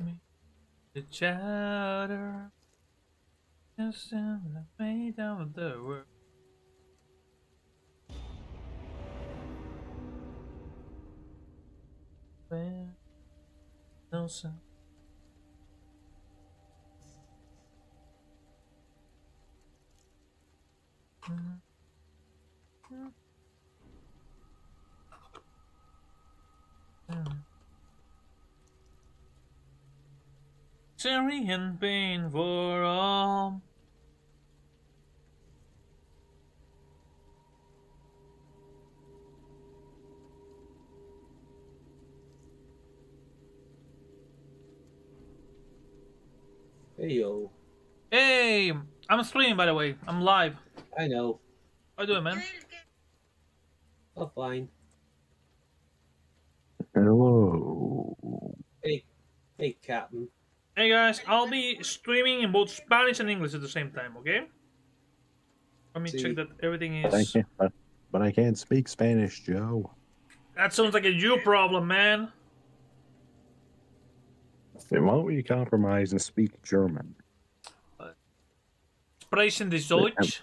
me the chatter. Just the weight of the world. Where no sun. Syrian pain for all. Hey yo, Hey, I'm streaming by the way. I'm live. I know. How you doing, man? Oh, fine. Hello. Hey, hey, Captain. Hey guys, I'll be streaming in both Spanish and English at the same time, okay? Let me check See, that everything But I is... can't. But I can't speak Spanish, Joe. That sounds like a you problem, man. Then why don't you compromise and speak German? Sprechen die Deutsch?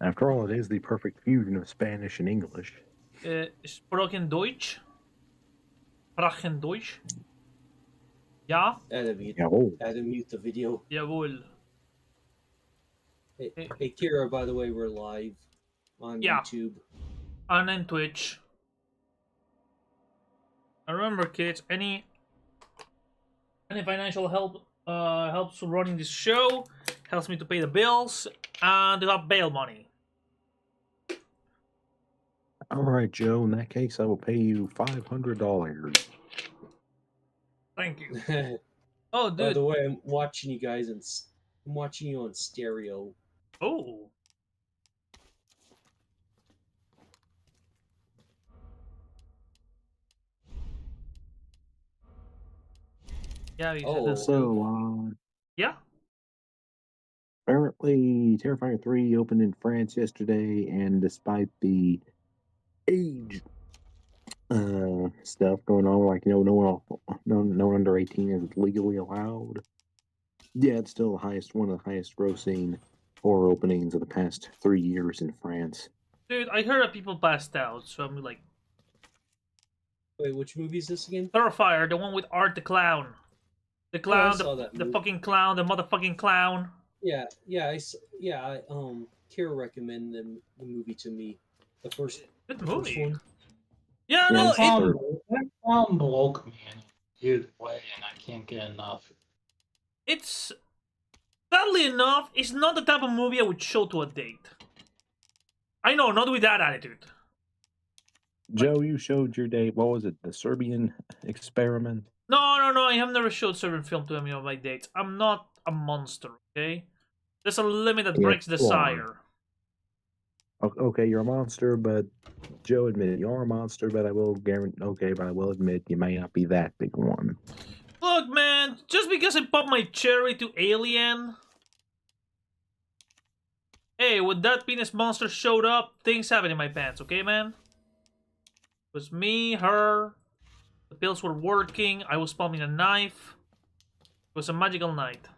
After all, it is the perfect fusion of Spanish and English. Sprechen Deutsch? Sprechen Deutsch? Ja? Jawohl. Adam, mute the video. Jawohl. Hey, Kira, by the way, we're live on Yeah. YouTube. And then Twitch. And remember, kids, any financial help helps running this show, helps me to pay the bills, and to have bail money. All right, Joe. In that case, I will pay you $500. Thank you. Oh, By dude. the way, I'm watching you guys and I'm watching you on stereo. Oh. Yeah, you said that's good. So, Yeah. apparently, Terrifier 3 opened in France yesterday, and despite the age stuff going on, like no one under 18 is legally allowed. Yeah, it's still one of the highest grossing horror openings of the past 3 years in France. Dude, I heard that people passed out, so I'm like... Wait, which movie is this again? Terrifier, the one with Art the Clown. The I clown, saw that the movie. fucking clown, the motherfucking clown. Yeah, Kira recommended the movie to me. The first Good one. Yeah, Yeah, no, it's the That clown broke me in a huge way, and I can't get enough. it's... Sadly enough, it's not the type of movie I would show to a date. I know, not with that attitude. Joe, you showed your date. What was it? The Serbian experiment? No, I have never showed certain film to any of my dates. I'm not a monster, okay? There's a limit that Yeah, breaks desire. Okay, you're a monster, but Joe admitted you're a monster, but I will guarantee. Okay, but I will admit you may not be that big one. Look, man, just because I popped my cherry to Alien... Hey, when that penis monster showed up, things happened in my pants, okay, man? It was me, her, the pills were working, I was palming a knife. It was a magical night.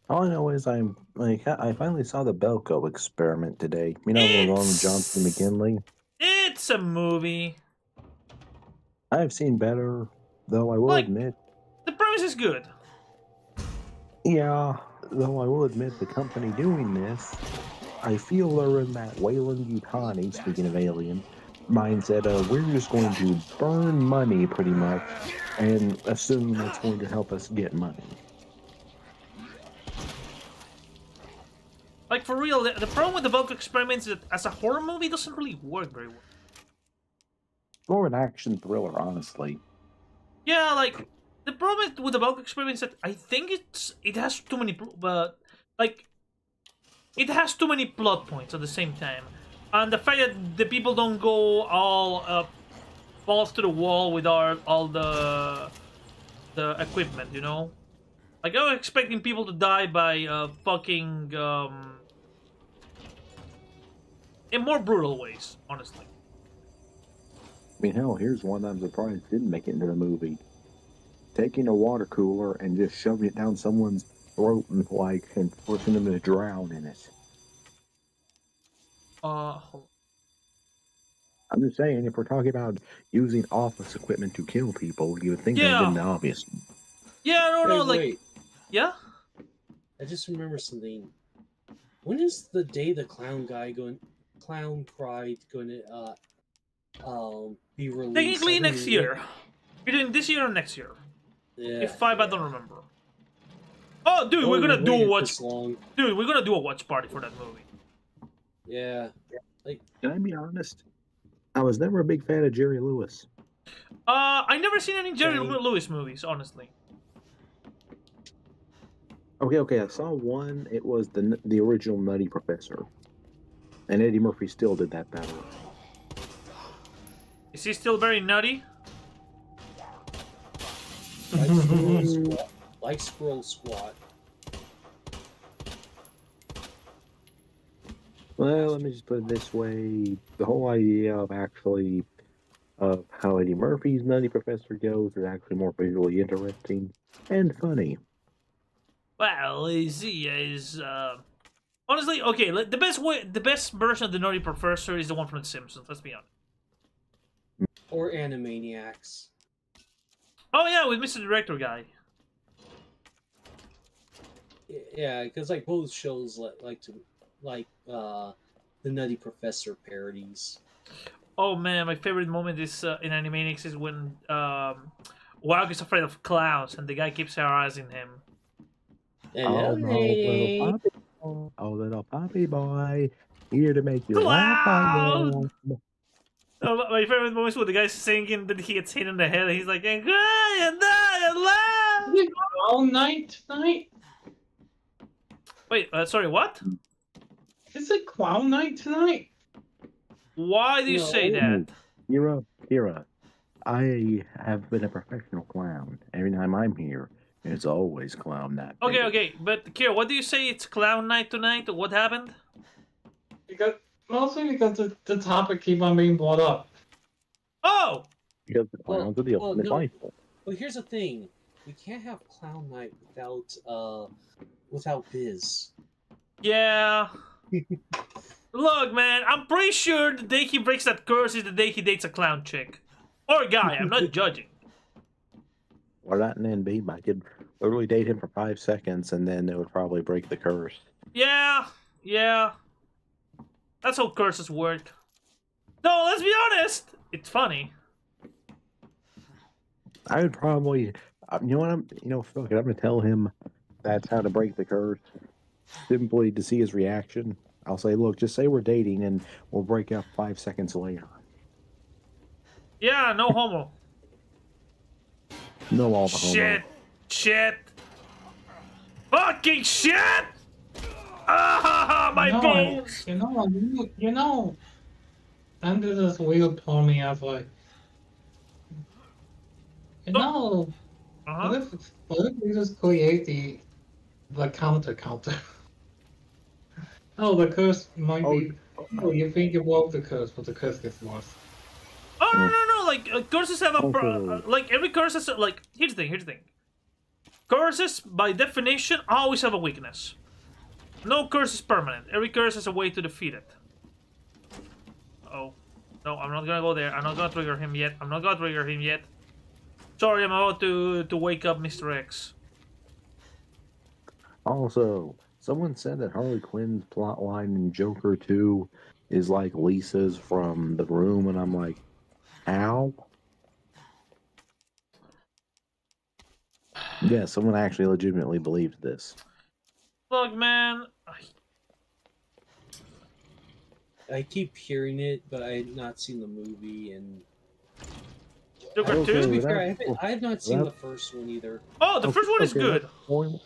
All I know is I finally saw the Belko experiment today. You know, the one with Johnson McKinley. It's a movie. I've seen better, though I will admit. The premise is good. Yeah, though I will admit the company doing this, I feel they're in that Wayland Yutani, speaking of Alien, mindset of we're just going to burn money pretty much and assume that's going to help us get money. Like, for real, the problem with the Velcro experiments is that as a horror movie, it doesn't really work very well. More an action thriller, honestly. Yeah, like, the problem with the Velcro experiments is that I think it has too many, it has too many plot points at the same time. And the fact that the people don't go all balls to the wall with all the equipment, you know? Like, I was expecting people to die by fucking in more brutal ways, honestly. I mean, hell, here's one I'm surprised didn't make it into the movie. Taking a water cooler and just shoving it down someone's throat and forcing them to drown in it. Hold- I'm just saying, if we're talking about using office equipment to kill people, you would think that would Yeah. have been the obvious. yeah, no, no, like, Wait, yeah. I just remember something. When is the day the clown pride going to be released? Technically I don't next even- year. Between this year and next year. Yeah. If I don't remember. Oh, dude, Oh, we're gonna we do a waited watch. this long. Dude, we're gonna do a watch party for that movie. Yeah. Can I be honest? I was never a big fan of Jerry Lewis. I never seen any Jerry Same. Lewis movies, honestly. Okay, I saw one. It was the original Nutty Professor, and Eddie Murphy still did that better. Is he still very nutty? Like Squirrel Squat. Well, let me just put it this way: the whole idea of how Eddie Murphy's Nutty Professor goes is actually more visually interesting and funny. Well, he is. Honestly, okay. The best version of the Nutty Professor is the one from The Simpsons. Let's be honest. Or Animaniacs. Oh yeah, with Mr. Director guy. Yeah, because like both shows like the Nutty Professor parodies. Oh man, my favorite moment is in Animaniacs is when Wag is afraid of clowns and the guy keeps harassing him. Hello, no, lady. little puppy boy. Oh, little puppy boy, here to make you Clown! laugh. My favorite moment is when the guy's singing, then he gets hit in the head, and he's like, and cry and die and laugh. Is it all night tonight? Wait, sorry, what? Is it clown night tonight? Why do you No. say that? Kira, I have been a professional clown. Every time I'm here, it's always clown night. Okay, but Kira, what do you say? It's clown night tonight? What happened? Mostly because the topic keep on being brought up. Oh! Because the clowns are the well, ultimate no. life. Well, here's the thing: we can't have Clown Night without Biz. Yeah. Look, man, I'm pretty sure the day he breaks that curse is the day he dates a clown chick. Or a guy, I'm not judging. Or that and then be, I could literally date him for 5 seconds and then it would probably break the curse. Yeah. That's how curses work. No, let's be honest. It's funny. I would probably, fuck it, I'm gonna tell him that's how to break the curse, simply to see his reaction. I'll say, look, just say we're dating, and we'll break up 5 seconds later. Yeah, no homo. No, all the homo. Shit. Fucking shit! Ah, my No, bones! you know. Under this wheel told me, I was like, Uh-huh. what if we just create the counter? Oh, the curse might be. Oh, you think you broke the curse, but the curse gets worse. Oh, no, like, curses have Also- like, every curse has, like, here's the thing. Curses, by definition, always have a weakness. No curse is permanent. Every curse has a way to defeat it. Oh. No, I'm not gonna go there. I'm not gonna trigger him yet. Sorry, I'm about to wake up Mr. X. Also, someone said that Harley Quinn's plotline in Joker 2 is like Lisa's from The Room, and I'm like, how? Yeah, someone actually legitimately believes this. Look, man. I keep hearing it, but I had not seen the movie, and Joker Okay, 2? to be without- fair, I have not seen the without- first one either. Oh, the first one is Okay, good.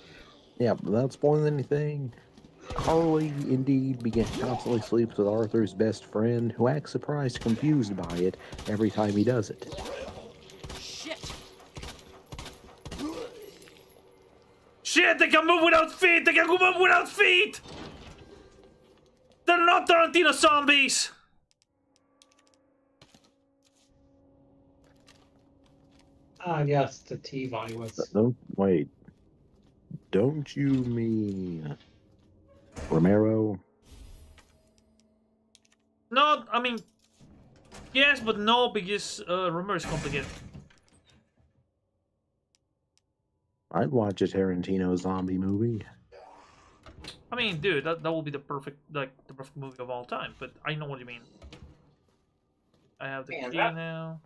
without spoiling anything, Harley indeed constantly sleeps with Arthur's best friend, who acts surprised, confused by it every time he does it. Shit, they can move without feet! They're not Tarantino zombies! Yes, the T virus. No, wait. Don't you mean Romero? No, I mean, yes, but no, because rumor is complicated. I'd watch a Tarantino zombie movie. I mean, dude, that will be the perfect movie of all time. But I know what you mean. I have the Man, key that now.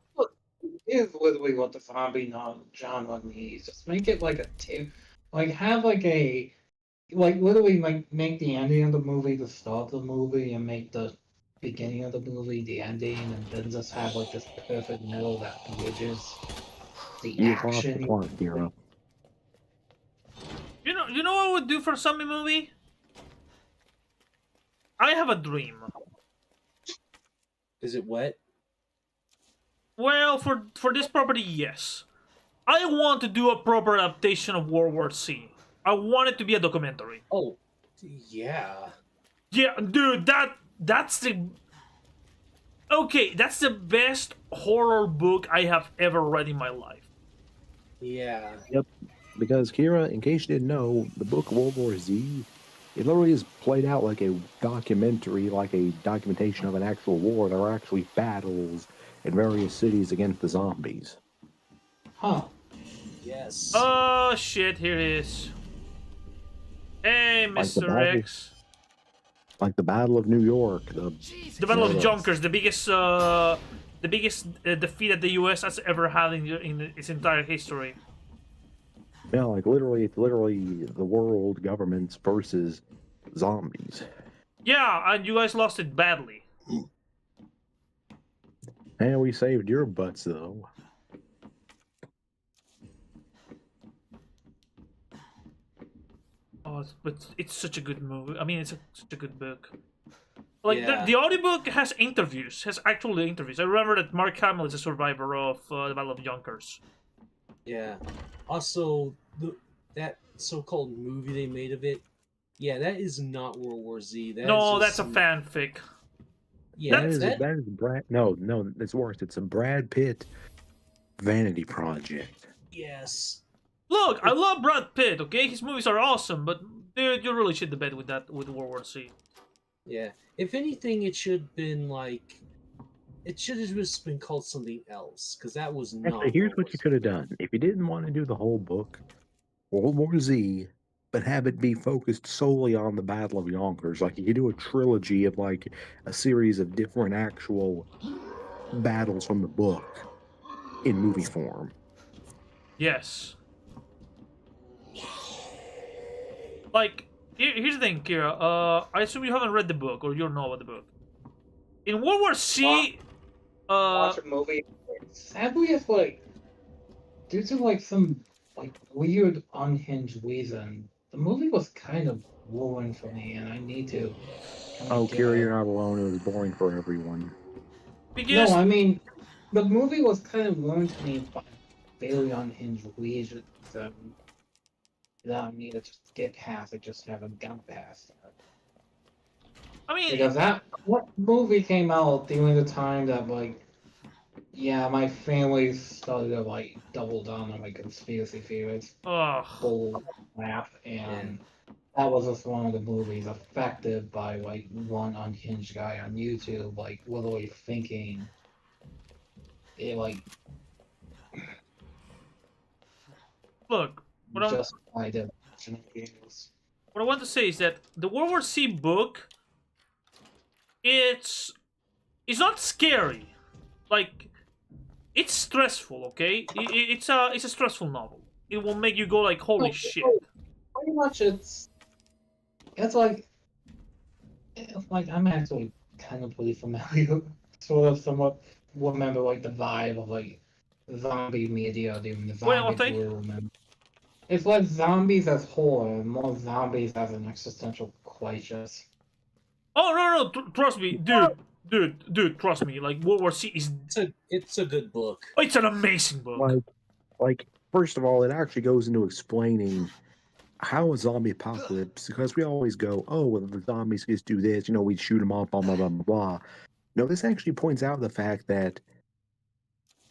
is literally what the zombie genre needs. Just make it like like have like a, like literally like make the ending of the movie the start of the movie, and make the beginning of the movie the ending, and then just have like this perfect middle that bridges the You've lost the action. plot, Kira. You know what I would do for a zombie movie? I have a dream. Is it wet? Well, for this property, yes. I want to do a proper adaptation of World War C. I want it to be a documentary. Oh, yeah. Yeah, dude, that's the okay. That's the best horror book I have ever read in my life. Yeah. Yep. Because Kira, in case you didn't know, the book World War Z, it literally is played out like a documentary, like a documentation of an actual war. There were actually battles in various cities against the zombies. Huh. Yes. Oh shit! Here it is. Hey, Like the Mr. battle, X. like the Battle of New York. The Battle of Yes. Junkers, the biggest defeat that the U.S. has ever had in its entire history. Yeah, like literally, it's literally the world governments versus zombies. Yeah, and you guys lost it badly. And we saved your butts, though. Oh, but it's such a good movie. I mean, such a good book. Like Yeah. the audiobook has interviews, has actual interviews. I remember that Mark Hamill is a survivor of the Battle of Yonkers. Yeah. Also, that so-called movie they made of it. Yeah, that is not World War Z. No, is that's a some- fanfic. Yeah, That is Brad. No, it's worse. It's a Brad Pitt vanity project. Yes. Look, I love Brad Pitt. Okay, his movies are awesome, but dude, you really shit the bed with World War C. Yeah. If anything, it should have been like. It should have just been called something else, because that was not. Actually, here's World what War you Z. could have done. If you didn't want to do the whole book, World War Z, but have it be focused solely on the Battle of Yonkers. Like you could do a trilogy of like a series of different actual battles from the book in movie form. Yes. Like, here's the thing, Kira. I assume you haven't read the book, or you don't know about the book. In World War C, Watch a movie. Sadly, it's like due to like some like weird unhinged reason, the movie was kind of ruined for me, and I need to kind Oh, of get Kira, a. you're not alone. It was boring for everyone. because No, I mean the movie was kind of ruined to me by very unhinged reasons. That I need to just get past. I just haven't gone past. I mean, Because that what movie came out during the time that like, yeah, my family started to like double down on my conspiracy theories, ugh. bull crap, and that was just one of the movies affected by like one unhinged guy on YouTube, like literally thinking it like Look, what I'm justified it. what I want to say is that the World War C book, it's not scary. Like, it's stressful. Okay, it's a stressful novel. It will make you go like, holy shit. Pretty much, it's like I'm actually kind of pretty familiar, sort of somewhat remember like the vibe of like zombie media during the Wait, zombie okay. boom, and it's like zombies as horror, and more zombies as an existential crisis. Oh no, trust me, dude, trust me. Like World War C is It's a good book. it's an amazing book. Like, first of all, it actually goes into explaining how a zombie apocalypse, because we always go, oh, well, the zombies just do this, we shoot them off, blah, blah, blah, blah, blah. No, this actually points out the fact that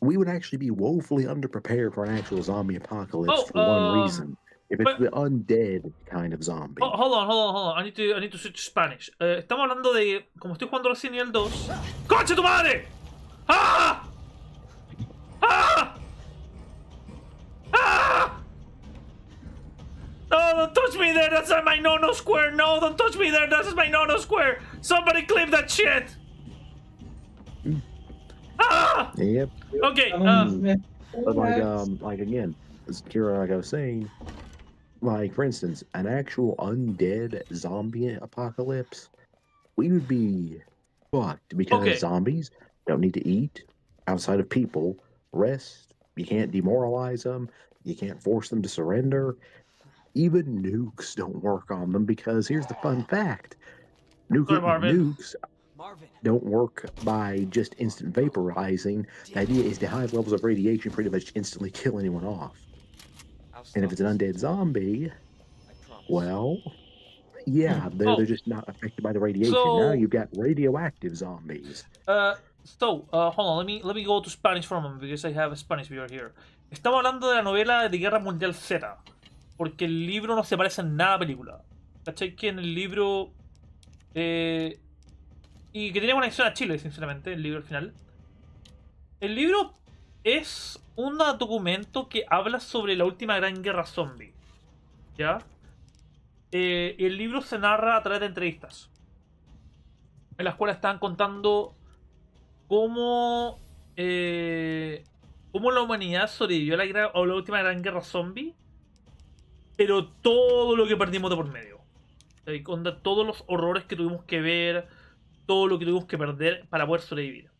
we would actually be woefully underprepared for an actual zombie apocalypse Oh, for one reason. If it's but- the undead kind of zombie. Hold on. I need to switch to Spanish. Estamos hablando de. Como estoy jugando recién nivel 2. ¡Conche tu madre! ¡Ah! ¡Ah! ¡Ah! No, don't touch me there! That's my no-no square! No, don't touch me there! That's my no-no square! Somebody clip that shit! Ah! Yep. Okay, But like again, as Kira, like I was saying, like for instance, an actual undead zombie apocalypse, we would be fucked because Okay. zombies don't need to eat outside of people, rest. You can't demoralize them. You can't force them to surrender. Even nukes don't work on them because here's the fun fact: nuclear Marvin. nukes don't work by just instant vaporizing. The idea is to high levels of radiation pretty much instantly kill anyone off. And if it's an undead zombie, well, yeah, they're just not affected by the radiation. So- Now you've got radioactive zombies. Hold on, let me go to Spanish for a moment because I have a Spanish viewer here. Estamos hablando de la novela de Guerra Mundial Z, porque el libro no se parece en nada a la película. ¿Cachai? Que en el libro... y que tiene conexión a Chile, sinceramente, el libro al final. El libro es un documento que habla sobre la última gran guerra zombie. ¿Ya? El libro se narra a través de entrevistas, en las cuales estaban contando cómo la humanidad sobrevivió a la última gran guerra zombie, pero todo lo que perdimos de por medio. Con todos los horrores que tuvimos que ver, todo lo que tuvimos que perder para poder sobrevivir.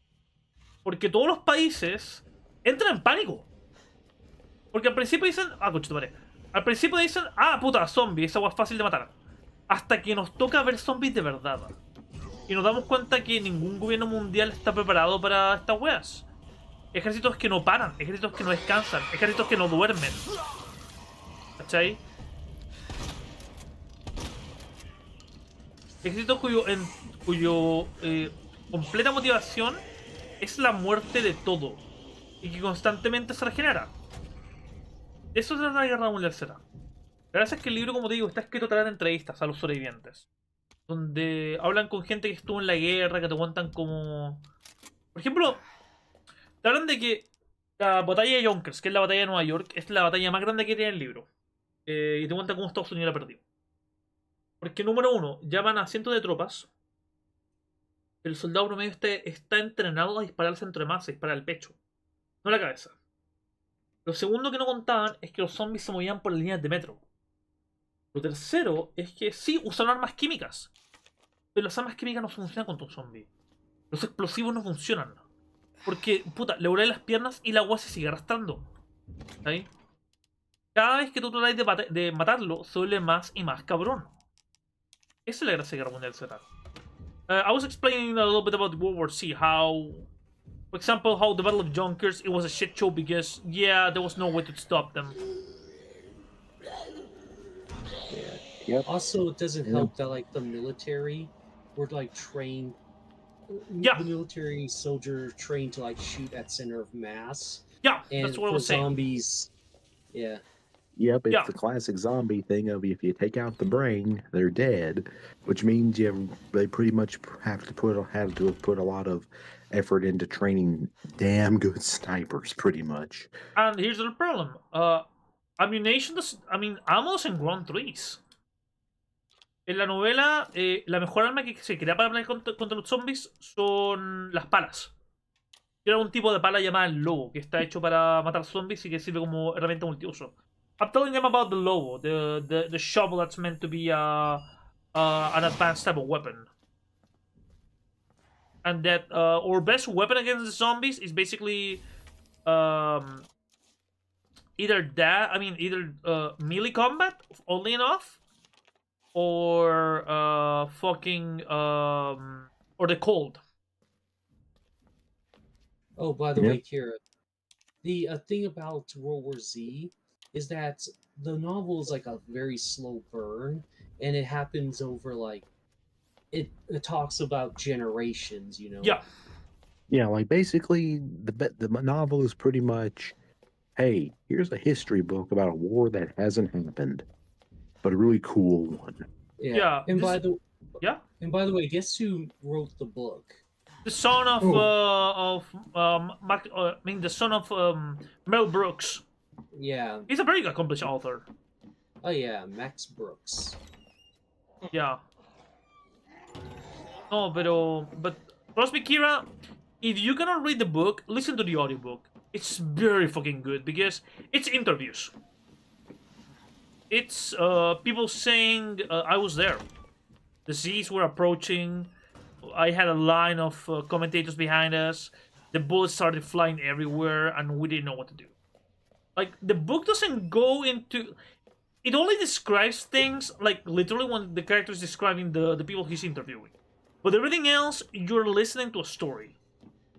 Porque todos los países entran en pánico. Porque al principio dicen, al principio dicen, puta, zombies, esa agua es fácil de matar. Hasta que nos toca ver zombies de verdad. Y nos damos cuenta que ningún gobierno mundial está preparado para estas weas. Ejércitos que no paran, ejércitos que no descansan, ejércitos que no duermen. ¿Cachai? Ejércitos cuyo completa motivación es la muerte de todo. Y que constantemente se regenera. Eso es la Guerra Mundial Z. La verdad es que el libro, como te digo, está escrito a través de entrevistas a los sobrevivientes. Donde hablan con gente que estuvo en la guerra, que te cuentan como... Por ejemplo, te hablan de que la batalla de Yonkers, que es la batalla de Nueva York, es la batalla más grande que tiene el libro. Y te cuentan cómo Estados Unidos la perdió. Porque número uno, llaman a cientos de tropas. El soldado promedio está entrenado a disparar al centro de masa, a disparar al pecho, no a la cabeza. Lo segundo que no contaban es que los zombies se movían por las líneas de metro. Lo tercero es que sí, usan armas químicas, pero las armas químicas no funcionan contra un zombie. Los explosivos no funcionan. Porque, puta, le volé las piernas y la agua se sigue arrastrando. ¿Sí? Cada vez que tú tratas de matarlo, se vuelve más y más cabrón. Esa es la gracia de Guerra Mundial Z. I was explaining a little bit about World War C, how, for example, how the Battle of Junkers, it was a shit show because, yeah, there was no way to stop them. Yep. Also, it doesn't help that like the military were like trained. Yeah. The military soldier trained to like shoot at center of mass. Yeah, And that's what I for was saying. zombies, yeah. Yep, it's Yeah. the classic zombie thing of if you take out the brain, they're dead, which means they pretty much have to put a lot of effort into training damn good snipers, pretty much. And here's the problem. Ammunition, ammo doesn't grow on trees. En la novela, la mejor arma que se crea para pelear contra los zombies son las palas. Era un tipo de pala llamada el lobo, que está hecho para matar zombies y que sirve como herramienta multiuso. I'm telling them about the lobo, the shovel that's meant to be an advanced type of weapon. And that our best weapon against the zombies is basically either melee combat, oddly enough, or or the cold. Oh, by the Yep. way, Kira, the thing about World War Z is that the novel is like a very slow burn, and it happens over like it talks about generations, you know. Yeah. Yeah, like basically the novel is pretty much, hey, here's a history book about a war that hasn't happened, but a really cool one. Yeah. Yeah, this yeah, And by the way, guess who wrote the book? the son Oh, I mean the son of Mel Brooks. Yeah. He's a very accomplished author. Oh yeah, Max Brooks. Yeah. No, but trust me, Kira, if you cannot read the book, listen to the audiobook. It's very fucking good because it's interviews. It's people saying I was there. The seas were approaching. I had a line of commentators behind us. The bullets started flying everywhere, and we didn't know what to do. Like the book doesn't go into. It only describes things like literally when the character is describing the people he's interviewing. But everything else, you're listening to a story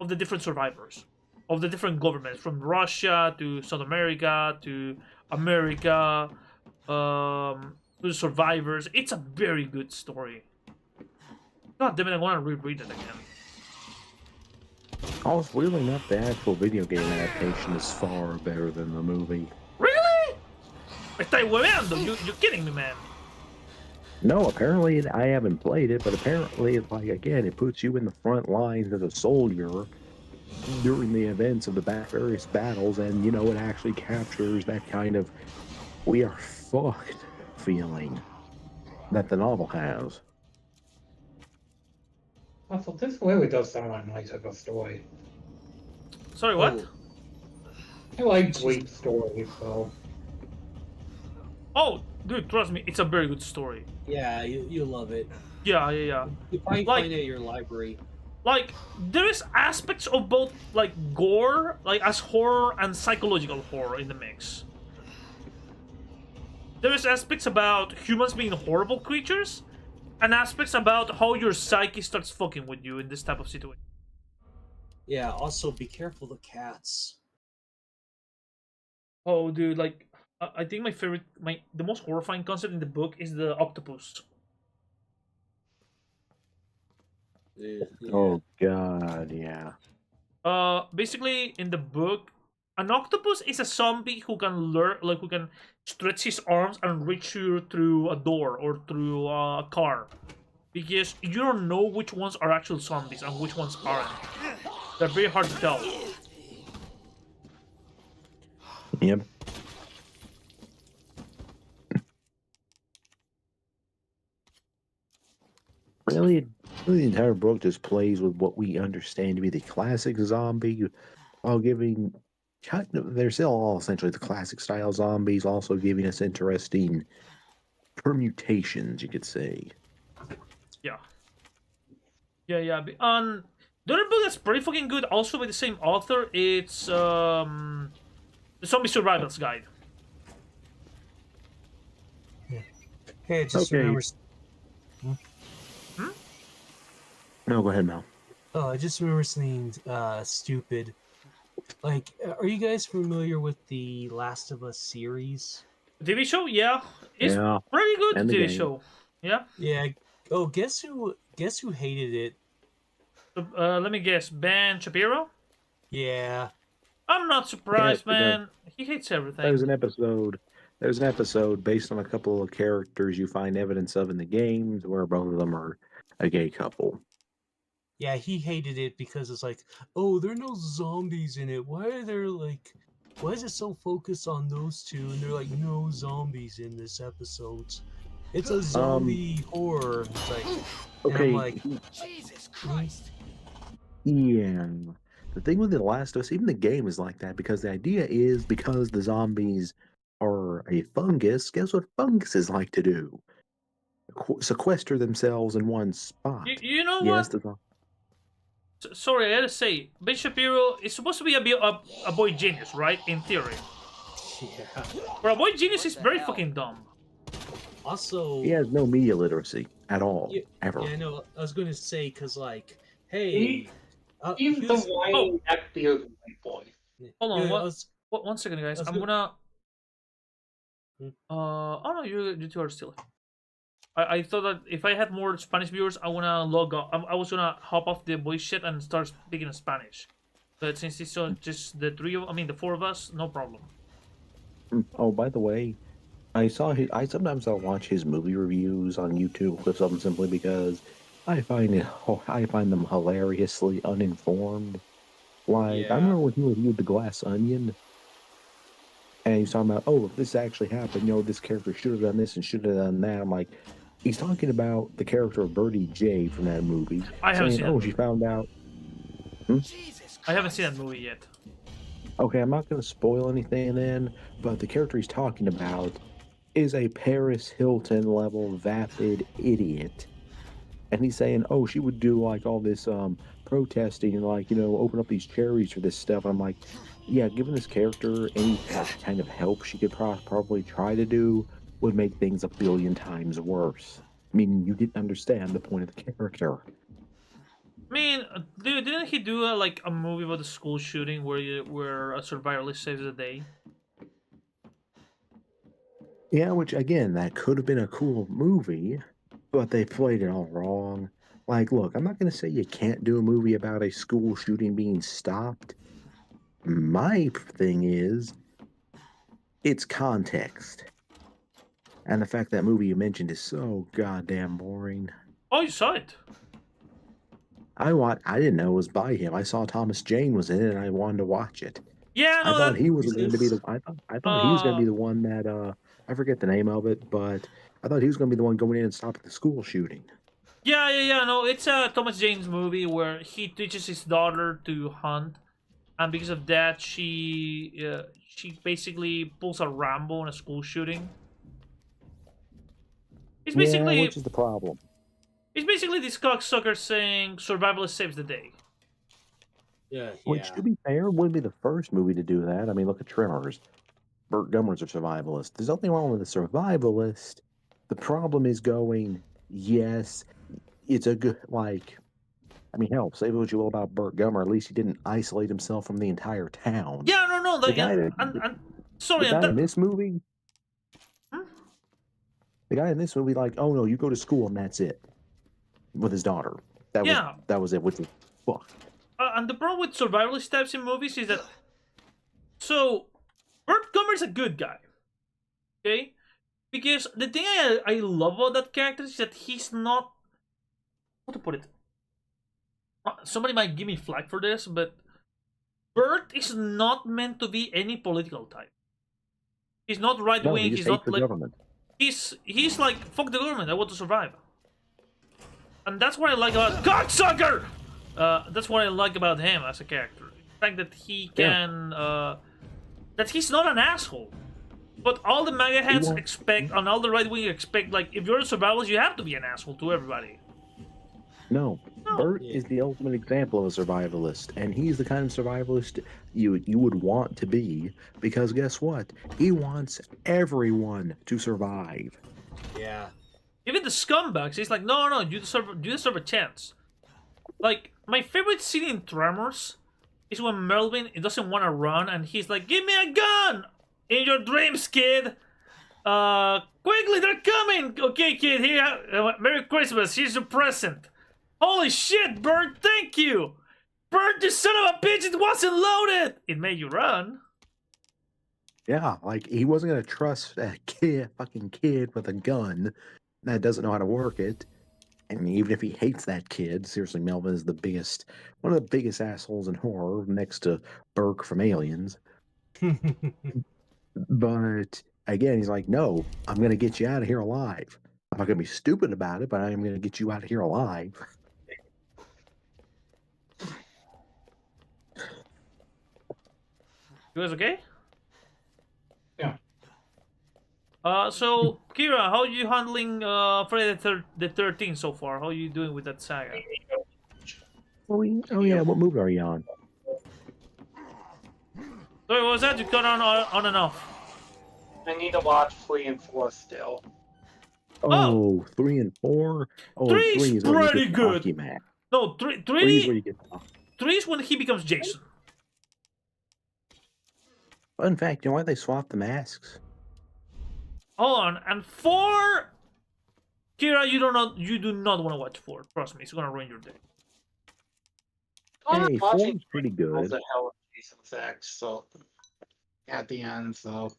of the different survivors, of the different governments, from Russia to South America to America, to the survivors. It's a very good story. God damn it, I want to reread it again. Also, weirdly enough, the actual video game adaptation is far better than the movie. Really? Me estáis hueveando. You're kidding me, man. No, apparently I haven't played it, but apparently, like again, it puts you in the front lines as a soldier during the events of the various battles, and you know it actually captures that kind of "we are fucked" feeling that the novel has. also, this really does sound like nice of a story. Sorry, what? Oh, I like Greek stories, so. Oh, dude, trust me, it's a very good story. yeah, you love it. Yeah, yeah, yeah. You probably Like- find it at your library. Like, there is aspects of both, like, gore, like, as horror and psychological horror in the mix. There is aspects about humans being horrible creatures, and aspects about how your psyche starts fucking with you in this type of situation. Yeah, also be careful the cats. Oh, dude, like, I think the most horrifying concept in the book is the octopus. Yeah. Oh god, yeah. Basically, in the book, an octopus is a zombie who can who can stretch his arms and reach you through a door or through a car, because you don't know which ones are actual zombies and which ones aren't. They're very hard to tell. Yep. Really, the entire book just plays with what we understand to be the classic zombie, while giving they're still all essentially the classic style zombies, also giving us interesting permutations, you could say. Yeah, yeah, yeah. The other book that's pretty fucking good, also by the same author, it's the Zombie Survival's Guide. Hey, just Okay. remember. No, go ahead, Mel. Oh, I just remember something stupid. Like, are you guys familiar with the Last of Us series? TV show, yeah, it's Yeah, pretty good. and The the TV game. show, yeah. Yeah. Oh, guess who? Guess who hated it? Let me guess, Ben Shapiro. Yeah. I'm not surprised, Yeah, no. man. He hates everything. There's an episode. There's an episode based on a couple of characters you find evidence of in the games, where both of them are a gay couple. Yeah, he hated it because it's like, oh, there are no zombies in it. Why is it so focused on those two? And they're like, no zombies in this episode. It's a zombie horror. It's like, and Okay, I'm like, Jesus Christ. yeah. The thing with The Last of Us, even the game is like that, because the idea is because the zombies are a fungus, guess what funguses like to do? Sequester themselves in one spot. You know Yes, what? Sorry, I gotta say, Ben Shapiro is supposed to be a boy genius, right? In theory. yeah. For a boy genius, he's the very hell? fucking dumb. Also, he has no media literacy at all, Yeah, ever. yeah, I know. I was going to say, because, like, hey. He's the whiny neckbeard white boy. Hold on, yeah, what? I was- One second, guys. That's I'm good. gonna. Hmm. Oh no, you two are still. I thought that if I had more Spanish viewers, I wanna log off. I was gonna hop off the voice chat and start speaking Spanish. But since it's just the the four of us, no problem. Oh, by the way, I saw his, I sometimes I'll watch his movie reviews on YouTube clips of them simply because I find them hilariously uninformed. Like I Yeah. remember when he reviewed The Glass Onion, and he's talking about, oh, if this actually happened, this character should have done this and should have done that. I'm like, he's talking about the character of Birdie J from that movie, I haven't saying, seen that oh, movie. she found out. Jesus I haven't seen that Christ. movie yet. Okay, I'm not going to spoil anything then, but the character he's talking about is a Paris Hilton level vapid idiot. And he's saying, oh, she would do like all this protesting and like, open up these charities for this stuff. I'm like, yeah, given this character, any kind of help she could probably try to do would make things a billion times worse. I mean, you didn't understand the point of the character. I mean, dude, didn't he do like a movie about the school shooting where a survivalist saves the day? Yeah, which again, that could have been a cool movie, but they played it all wrong. Like, look, I'm not going to say you can't do a movie about a school shooting being stopped. My thing is, it's context. And the fact that movie you mentioned is so goddamn boring. Oh, you saw it. I didn't know it was by him. I saw Thomas Jane was in it, and I wanted to watch it. Yeah, I no, thought that. he was going to be Jesus. I thought he was going to be the one that I forget the name of it, but I thought he was going to be the one going in and stopping the school shooting. Yeah. No, it's a Thomas Jane's movie where he teaches his daughter to hunt, and because of that, she basically pulls a Rambo in a school shooting. It's Yeah, basically which is the problem. it's basically this cocksucker saying survivalist saves the day. Yeah. Which, to be fair, wouldn't be the first movie to do that. I mean, look at Tremors. Burt Gummer's a survivalist. There's nothing wrong with a survivalist. The problem is going, yes, it's a good, like, I mean, hell, say what you will about Burt Gummer, at least he didn't isolate himself from the entire town. Yeah, no, The guy that, sorry, the guy that, in this movie, Hmm? the guy in this movie, like, oh no, you go to school and that's it. With his daughter. Yeah. That was it, which was fuck. And the problem with survivalist types in movies is that so Burt Gummer's a good guy, okay? Because the thing I love about that character is that he's not, how to put it. Somebody might give me flack for this, but Burt is not meant to be any political type. He's not right No, wing. he just He's hates not the like government. he's like fuck the government. I want to survive, and that's what I like about cocksucker. That's what I like about him as a character. The fact that he can, that he's not an asshole. But all the MAGA heads expect, and all the right wing expect, like, if you're a survivalist, you have to be an asshole to everybody. No, No. Bert is the ultimate example of a survivalist, and he's the kind of survivalist you would want to be, because guess what? He wants everyone to survive. Yeah. Even the scumbags, he's like, no, you deserve a chance. Like, my favorite scene in Tremors is when Melvin doesn't want to run, and he's like, give me a gun! In your dreams, kid! Quickly, they're coming! Okay, kid, here, Merry Christmas, here's your present. Holy shit, Bert, thank you! Bert, you son of a bitch, it wasn't loaded! It made you run. Yeah, like he wasn't gonna trust a fucking kid with a gun that doesn't know how to work it. And even if he hates that kid, seriously, Melvin is one of the biggest assholes in horror, next to Burke from Aliens. But again, he's like, no, I'm gonna get you out of here alive. I'm not gonna be stupid about it, but I am gonna get you out of here alive. You guys okay? Yeah. So, Kira, how are you handling Friday the 13th so far? How are you doing with that saga? Oh yeah, what movie are you on? Sorry, what was that? You cut on and off. I need to watch 3 and 4 still. Oh, 3 and 4? Oh, Three's 3 is where you pretty get good. Hockey Mac. No, 3 is where you get three is when he becomes Jason. Fun fact, you know why they swapped the masks? Hold on, and 4 Kira, you do not want to watch 4. Trust me, it's gonna ruin your day. I'm Hey, watching 4's pretty all good. the hell of Jason X, so at the end, so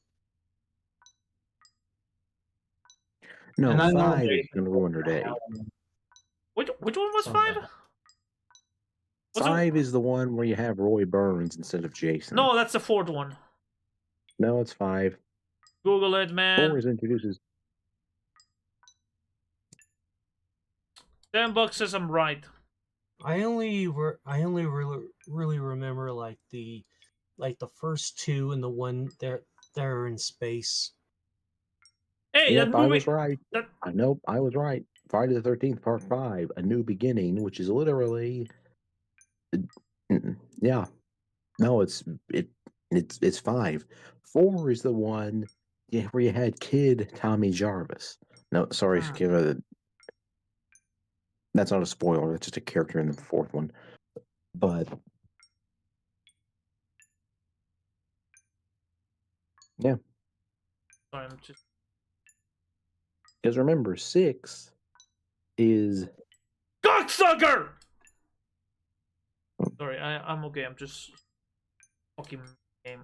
No, and I know 5 is Jason going to ruin your the day. hell Which one was so 5? bad. What's the- 5 is the one where you have Roy Burns instead of Jason. No, that's the 4th one. No, it's 5. Google it, 4 man. is introduces. $10 says I'm right. I only really remember like the first two and the one they're in space. Hey, Yep, that I movie. was right. That I know I was right. Friday the 13th, Part 5, A New Beginning, which is literally. Yeah. No, it's 5. 4 is the one where you had Kid Tommy Jarvis. No, sorry, Hmm. that's not a spoiler. That's just a character in the 4th one. But yeah, Sorry, I'm just. because remember, 6 is. Cocksucker! Sorry, I'm okay. I'm just fucking game.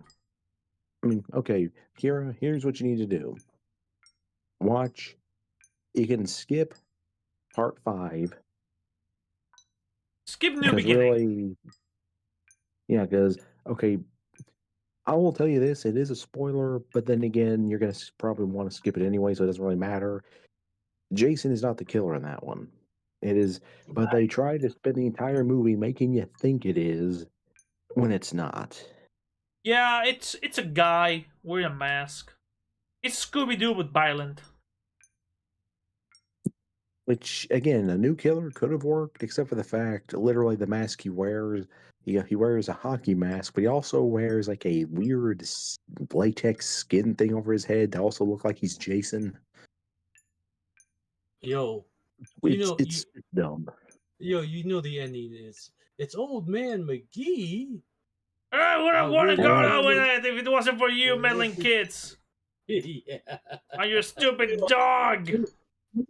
I mean, okay, Kira, here's what you need to do. Watch. You can skip Part 5 Skip New because Beginning. really, yeah, because okay, I will tell you this: it is a spoiler, but then again, you're gonna probably want to skip it anyway, so it doesn't really matter. Jason is not the killer in that one. It is, but they try to spend the entire movie making you think it is when it's not. Yeah, it's a guy wearing a mask. It's Scooby Doo but violent. Which again, a new killer could have worked, except for the fact, literally, the mask he wears. He wears a hockey mask, but he also wears like a weird latex skin thing over his head to also look like he's Jason. Yo, It's dumb. you know the ending is it's Old Man McGee. I would have I wanted to would've go Yeah. out with wanted- it if it wasn't for you meddling kids. yeah. On your stupid dog. You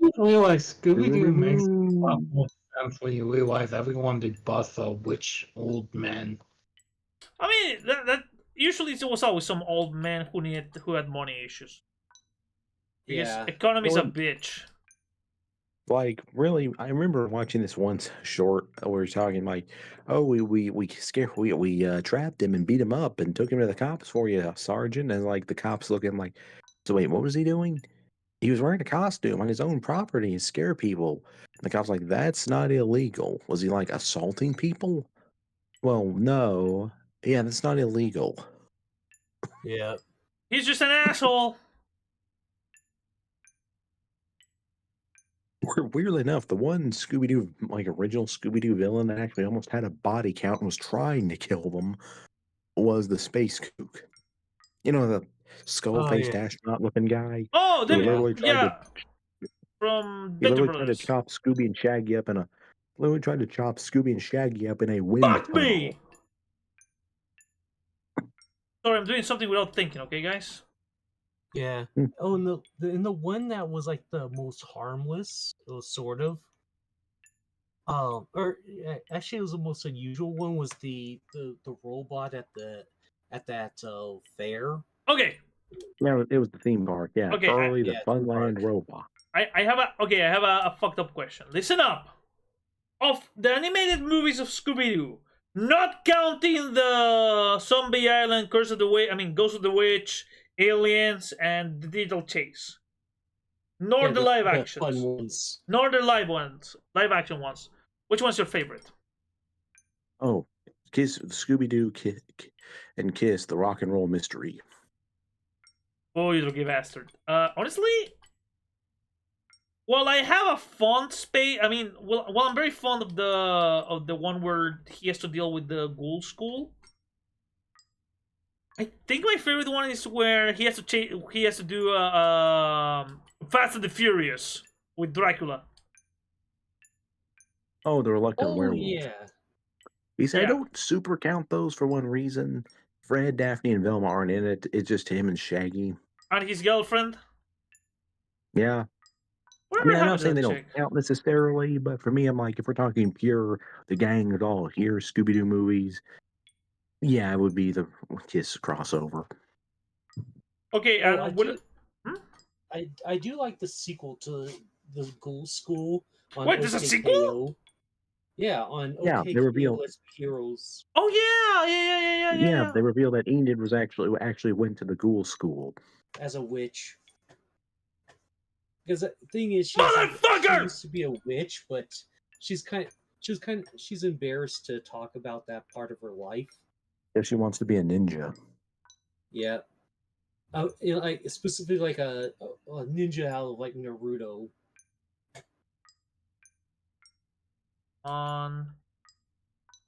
didn't realize Scooby Doo makes a lot Scooby-Doo. more sense when you realize everyone did bust a witch old man. I mean, that usually it was always some old man who had money issues. Because Yeah. economy's a Well, bitch. like really, I remember watching this once short where we are talking like, oh, we trapped him and beat him up and took him to the cops for you, Sergeant, and like the cops looking like, so wait, what was he doing? He was wearing a costume on his own property and scare people. And the cops like, that's not illegal. Was he like assaulting people? Well, no. Yeah, that's not illegal. Yeah. He's just an asshole. Weirdly enough, the one Scooby Doo, like original Scooby Doo villain that actually almost had a body count and was trying to kill them was the Space Kook. You know, the skull Oh faced yeah. astronaut looking guy Oh, who then literally tried to yeah, from he Venture literally tried to Brothers. chop Scooby and Shaggy up in a literally tried to chop Scooby and Shaggy up in a wind Fuck tunnel. me. Sorry, I'm doing something without thinking. Okay, guys. Yeah. Hmm. Oh, and the one that was like the most harmless, it was sort of. Actually, it was the most unusual one. Was the robot at that fair? Okay, Yeah, it was the theme park. Yeah, Okay, Charlie the yeah, theme Funland park. robot. I have a fucked up question. Listen up. Of the animated movies of Scooby Doo, not counting the Zombie Island, Curse of the Witch, I mean Ghost of the Witch, Aliens, and the Digital Chase, nor Yeah, the live the fun actions, ones. nor the live action ones. Which one's your favorite? Oh, Kiss Scooby Doo and Kiss the Rock and Roll Mystery. Oh, you lucky bastard. Honestly, well, I have a fond space. I mean, well, I'm very fond of the one where he has to deal with the ghoul school. I think my favorite one is where he has to do Fast and the Furious with Dracula. Oh, the Reluctant Oh Werewolf. yeah. You see, I Yeah. don't super count those for one reason. Fred, Daphne, and Velma aren't in it. It's just him and Shaggy. And his girlfriend. Yeah. Whatever I'm not happened to saying that they don't chick? count necessarily, but for me, I'm like, if we're talking pure, the gang is all here, Scooby Doo movies, yeah, it would be the Kiss crossover. Okay, Oh, I and what? do. Hmm? I do like the sequel to the Ghoul School on Wait, there's a sequel? OKKO. Yeah, on Yeah, they OKKO reveal. Let's Be Heroes Oh Yeah, yeah. they reveal that Enid was actually went to the ghoul school. as a witch. Because the thing is, she Motherfucker! used to be a witch, but she's embarrassed to talk about that part of her life. If she wants to be a ninja. Yeah, like specifically like a ninja out of like Naruto. On,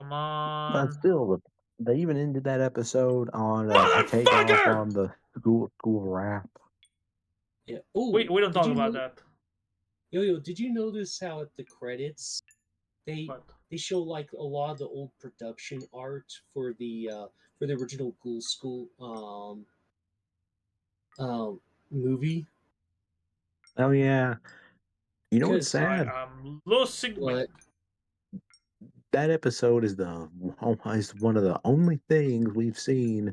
come But on, still, they even ended that episode on a takeoff motherfucker! on the school rap. Yeah. Oh, We don't did talk you about know? that. Yo, did you notice how at the credits they But they show like a lot of the old production art for the original Ghoul School movie? Oh yeah, you know what's Because I sad? am losing my. what? That episode is one of the only things we've seen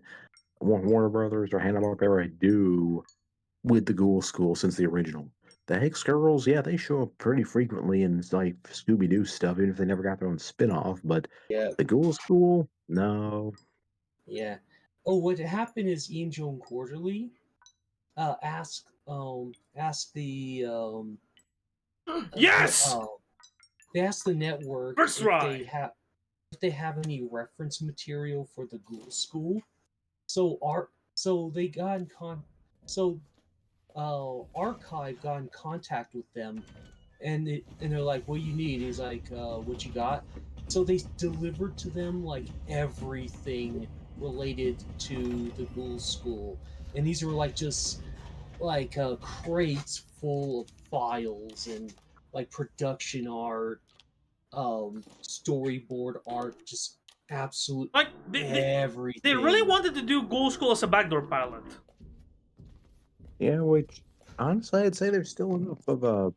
Warner Brothers or Hanna-Barbera do with the Ghoul School since the original. The Hex Girls, yeah, they show up pretty frequently in like Scooby Doo stuff, even if they never got their own spin off. But Yeah, the Ghoul School, no. yeah. Oh, what happened is Ian Joan Quarterly asked the Yes! they asked the network First try! if they have any reference material for the Ghoul School. So they got in so Archive got in contact with them, and they're like, "What you need?" He's like, "What you got?" So they delivered to them like everything related to the Ghoul School, and these were like just like crates full of files and like production art, storyboard art, just absolute Like, they really everything. wanted to do Ghoul School as a backdoor pilot. Yeah, which honestly, I'd say there's still enough of a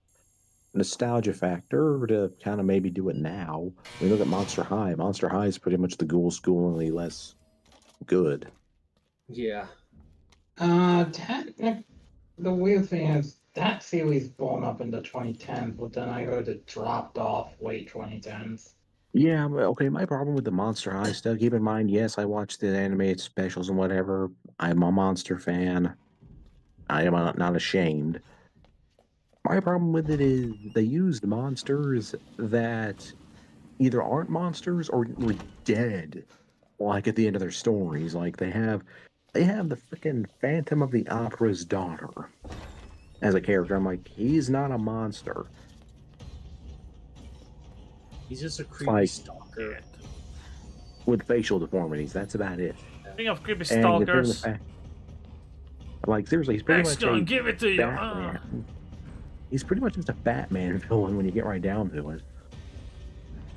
nostalgia factor to kind of maybe do it now. I mean, look at Monster High. Monster High is pretty much the Ghoul School, only less good. Yeah. Technic the weird thing is that series blown up in the 2010s, but then I heard it dropped off late 2010s. Yeah, but okay, my problem with the Monster High stuff, keep in mind, yes, I watch the animated specials and whatever. I'm a monster fan. I am not ashamed. My problem with it is they used monsters that either aren't monsters or were dead, like at the end of their stories. Like they have the freaking Phantom of the Opera's daughter as a character. I'm like, he's not a monster. He's just a It's creepy like stalker. with facial deformities. That's about it. Speaking of creepy And considering the stalkers, fact, like seriously, he's pretty X much gonna a give it to you. Batman. He's pretty much just a Batman villain when you get right down to it.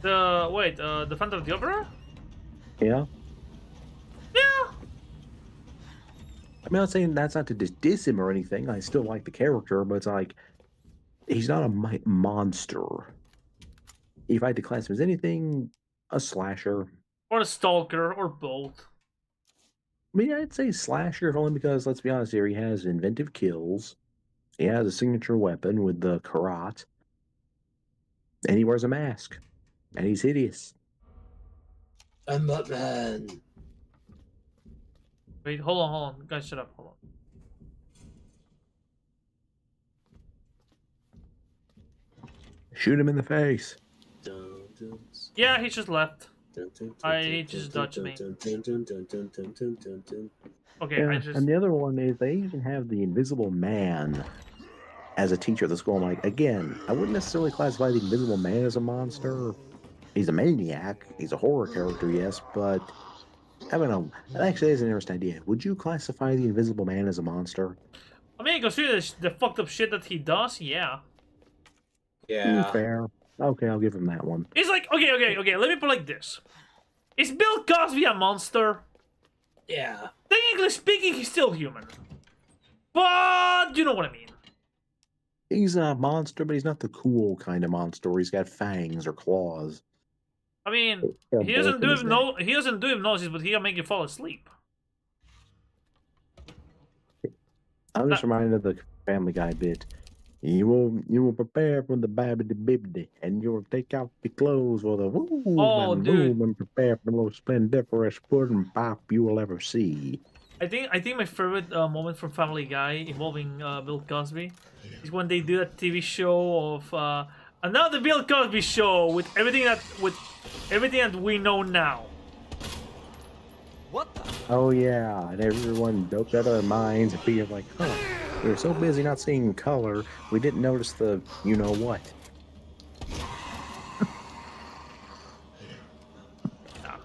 The Phantom of the Opera? Yeah. Yeah. I mean, I'm not saying that's not to diss him or anything. I still like the character, but it's like he's not a monster. If I had to class him as anything, a slasher. Or a stalker, or both. I mean, I'd say slasher only because, let's be honest here, he has inventive kills. He has a signature weapon with the karat. And he wears a mask. And he's hideous. I'm Batman. Wait, hold on. Guys, shut up. Hold on. Shoot him in the face. Dun, dun, Yeah, he just left. dun, dun, He dun, just dun, dodged dun, me. dun, dun, dun, dun, dun, dun, dun, dun, dun. Okay, Yeah, I just. and the other one is they even have the Invisible Man as a teacher at the school. I'm like, again, I wouldn't necessarily classify the Invisible Man as a monster. He's a maniac. He's a horror character, yes, but I don't know. That actually is an interesting idea. Would you classify the Invisible Man as a monster? I mean, consider the fucked up shit that he does, yeah. Yeah. Fair. Okay, I'll give him that one. It's like, okay, let me put it like this. Is Bill Cosby a monster? Yeah. Technically speaking, he's still human. But, you know what I mean. He's a monster, but he's not the cool kind of monster where he's got fangs or claws. I mean, Got a he bullet doesn't in do his neck. he doesn't do hypnosis, but he'll make you fall asleep. I'm just That, reminded of the Family Guy bit. You will prepare for the babbity bibbity, and you'll take off your clothes for the oh, and dude, boom and prepare for the most splendiferous pudding pop you will ever see. I think my favorite moment from Family Guy involving Bill Cosby is when they do that TV show of another Bill Cosby show with everything that we know now. What the? Oh yeah, and everyone doped out of their minds and being like, huh, we were so busy not seeing color, we didn't notice the you know what. Ah,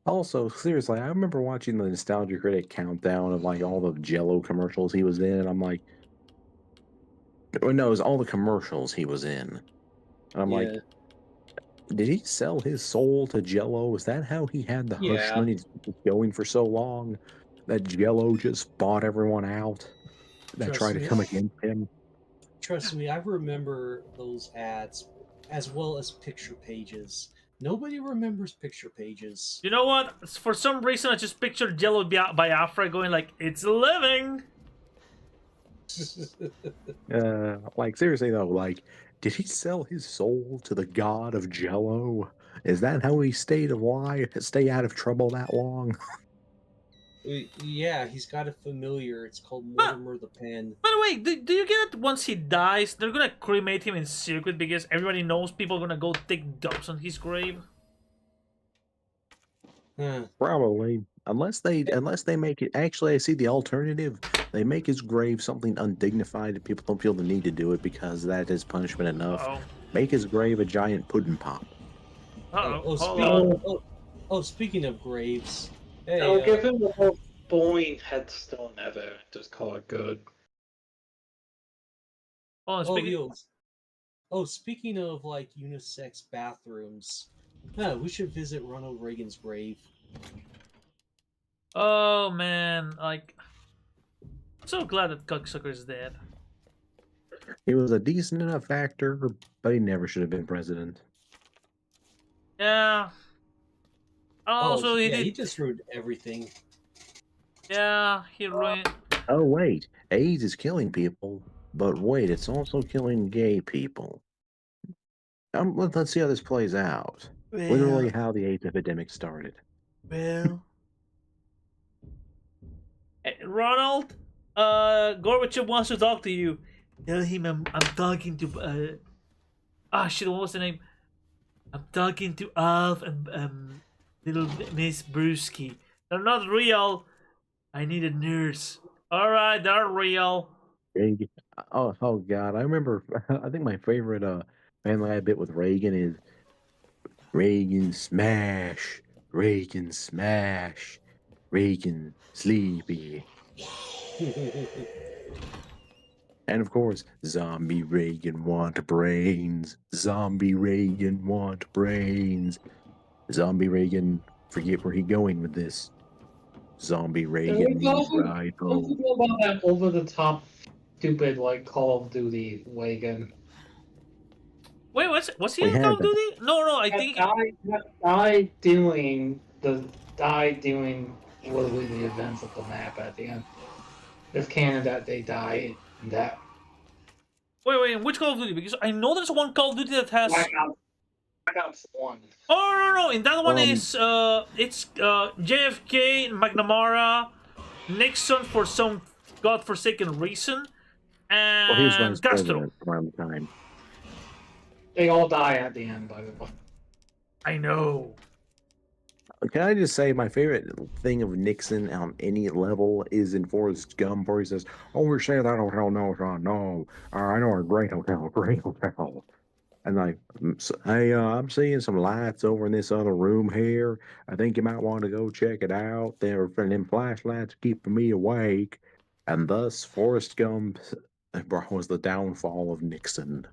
Also, seriously, I remember watching the Nostalgia Critic countdown of like all the Jello commercials he was in, and I'm like, oh, no, it was all the commercials he was in. And I'm like, Yeah. did he sell his soul to Jello? Is that how he had the hush Yeah. money going for so long? That Jello just bought everyone out that Trust tried to me. come against him? Trust me, I remember those ads as well as picture pages. Nobody remembers picture pages. you know what? For some reason, I just pictured Jello Biafra going like, "It's living." Like seriously though, like, did he sell his soul to the god of Jello? Is that how he stayed alive, stay out of trouble that long? Yeah, he's got a familiar. It's called Huh. Mortimer the Pen. By the way, do you get that once he dies, they're gonna cremate him in secret because everybody knows people are gonna go take dumps on his grave? Huh. Probably. Unless they make it actually I see the alternative. They make his grave something undignified and people don't feel the need to do it because that is punishment enough. Uh-oh. Make his grave a giant pudding pop. Uh-oh. Oh, Hold on. speaking of graves, hey, I'll give him the most boring headstone ever. Just call it good. Hold on, oh, speaking... yo, oh, speaking of like unisex bathrooms, we should visit Ronald Reagan's grave. Oh, man. Like, so glad that cocksucker's dead. He was a decent enough actor, but he never should have been president. Yeah. Also, he yeah, he did... just ruined everything. Yeah, he ruined... Oh wait, AIDS is killing people, but wait, it's also killing gay people. Let's see how this plays out. Literally how the AIDS epidemic started. Well... Ronald, Gorbachev wants to talk to you. Tell him I'm talking to shit, what was the name? I'm talking to Alf and little Miss Brewski. They're not real. I need a nurse. Alright, they're real. Reagan. Oh God, I remember. I think my favorite Family Guy bit with Reagan is Reagan smash, Reagan smash, Reagan sleepy, and of course, Zombie Reagan want brains, Zombie Reagan want brains, Zombie Reagan forget where he going with this. Zombie Reagan needs ride Don't home. forget about that over the top, stupid like Call of Duty Reagan. Wait, was he We in had Call of that. Duty? No, I think... That guy doing literally the events of the map at the end. It's canon that they die in that Wait, which Call of Duty? Because I know there's one Call of Duty that has... Black Ops 1. Oh, no, in that one is, it's, JFK, McNamara, Nixon for some godforsaken reason, Well, he was and vice Castro. president around the time. They all die at the end, by the way. I know. Can I just say my favorite thing of Nixon on any level is in Forrest Gump, where he says, "Oh, we're staying at that hotel, no. I know a great hotel." And like, I'm seeing some lights over in this other room here. I think you might want to go check it out. There are them flashlights keeping me awake, and thus Forrest Gump was the downfall of Nixon.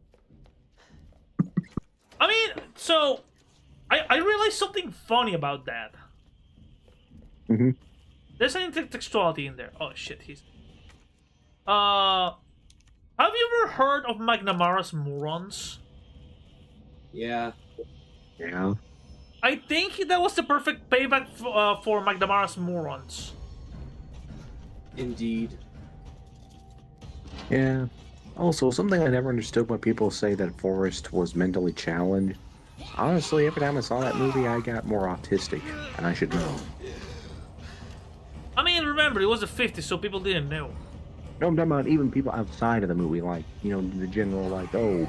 I mean, so, I realized something funny about that. Mm-hmm. There's an intertextuality in there. Oh shit, he's... Have you ever heard of McNamara's Morons? Yeah. Yeah. I think that was the perfect payback for McNamara's Morons. Indeed. Yeah. Also, something I never understood when people say that Forrest was mentally challenged. Honestly, every time I saw that movie, I got more autistic, and I should know. I mean, remember, it was the 50s, so people didn't know. No, I'm talking about even people outside of the movie, like, you know, the general, like, oh,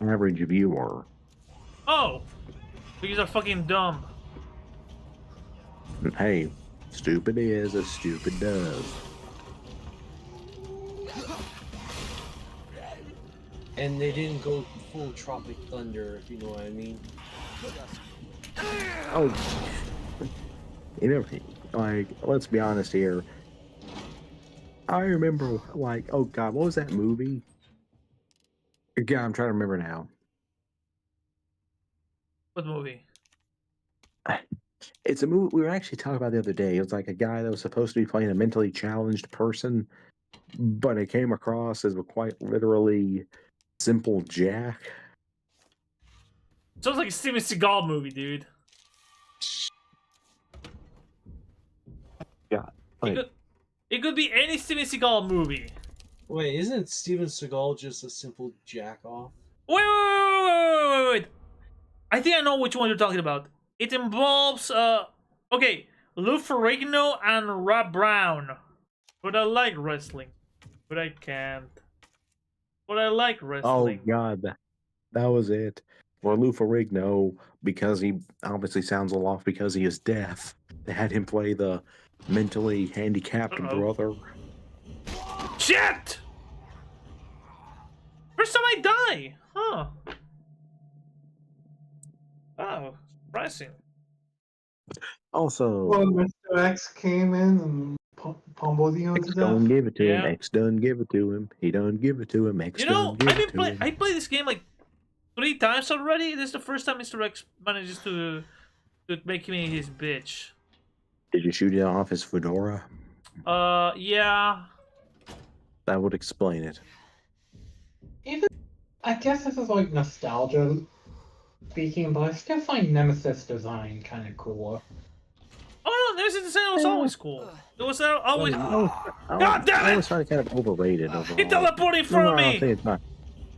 average viewer. Oh! Because are fucking dumb. And hey, stupid is as stupid does. And they didn't go full Tropic Thunder, if you know what I mean. Oh, you know, like, let's be honest here. I remember, like, oh God, what was that movie? Yeah, I'm trying to remember now. What movie? It's a movie we were actually talking about the other day. It was like a guy that was supposed to be playing a mentally challenged person, but it came across as a quite literally simple Jack. Sounds like a Steven Seagal movie, dude. Yeah, like, It could be any Steven Seagal movie. Wait, isn't Steven Seagal just a simple jack off? Wait. I think I know which one you're talking about. It involves, okay, Lou Ferrigno and Rob Brown. But I like wrestling. But I can't. But I like oh wrestling. God, that was it. For Lou Ferrigno, because he obviously sounds a little off because he is deaf, they had him play the mentally handicapped Uh-oh. brother. Shit! First time I die! Huh. Oh, surprising. Also, Well, Mr. X came in and pummeled you X to don't death. give it to him. Yeah. X done give it to him. He done give it to him. X You done know, give it to him. I played this game like 3 times already. This is the first time Mr. X manages to make me his bitch. Did you shoot it off his fedora? Yeah. That would explain it. Even, I guess this is like nostalgia speaking, but I still find Nemesis design kind of cool. Oh no, Nemesis design was always cool. It was always. God damn I it! always find it kind of overrated He overall. teleported in No, front of I'll me! say it's not.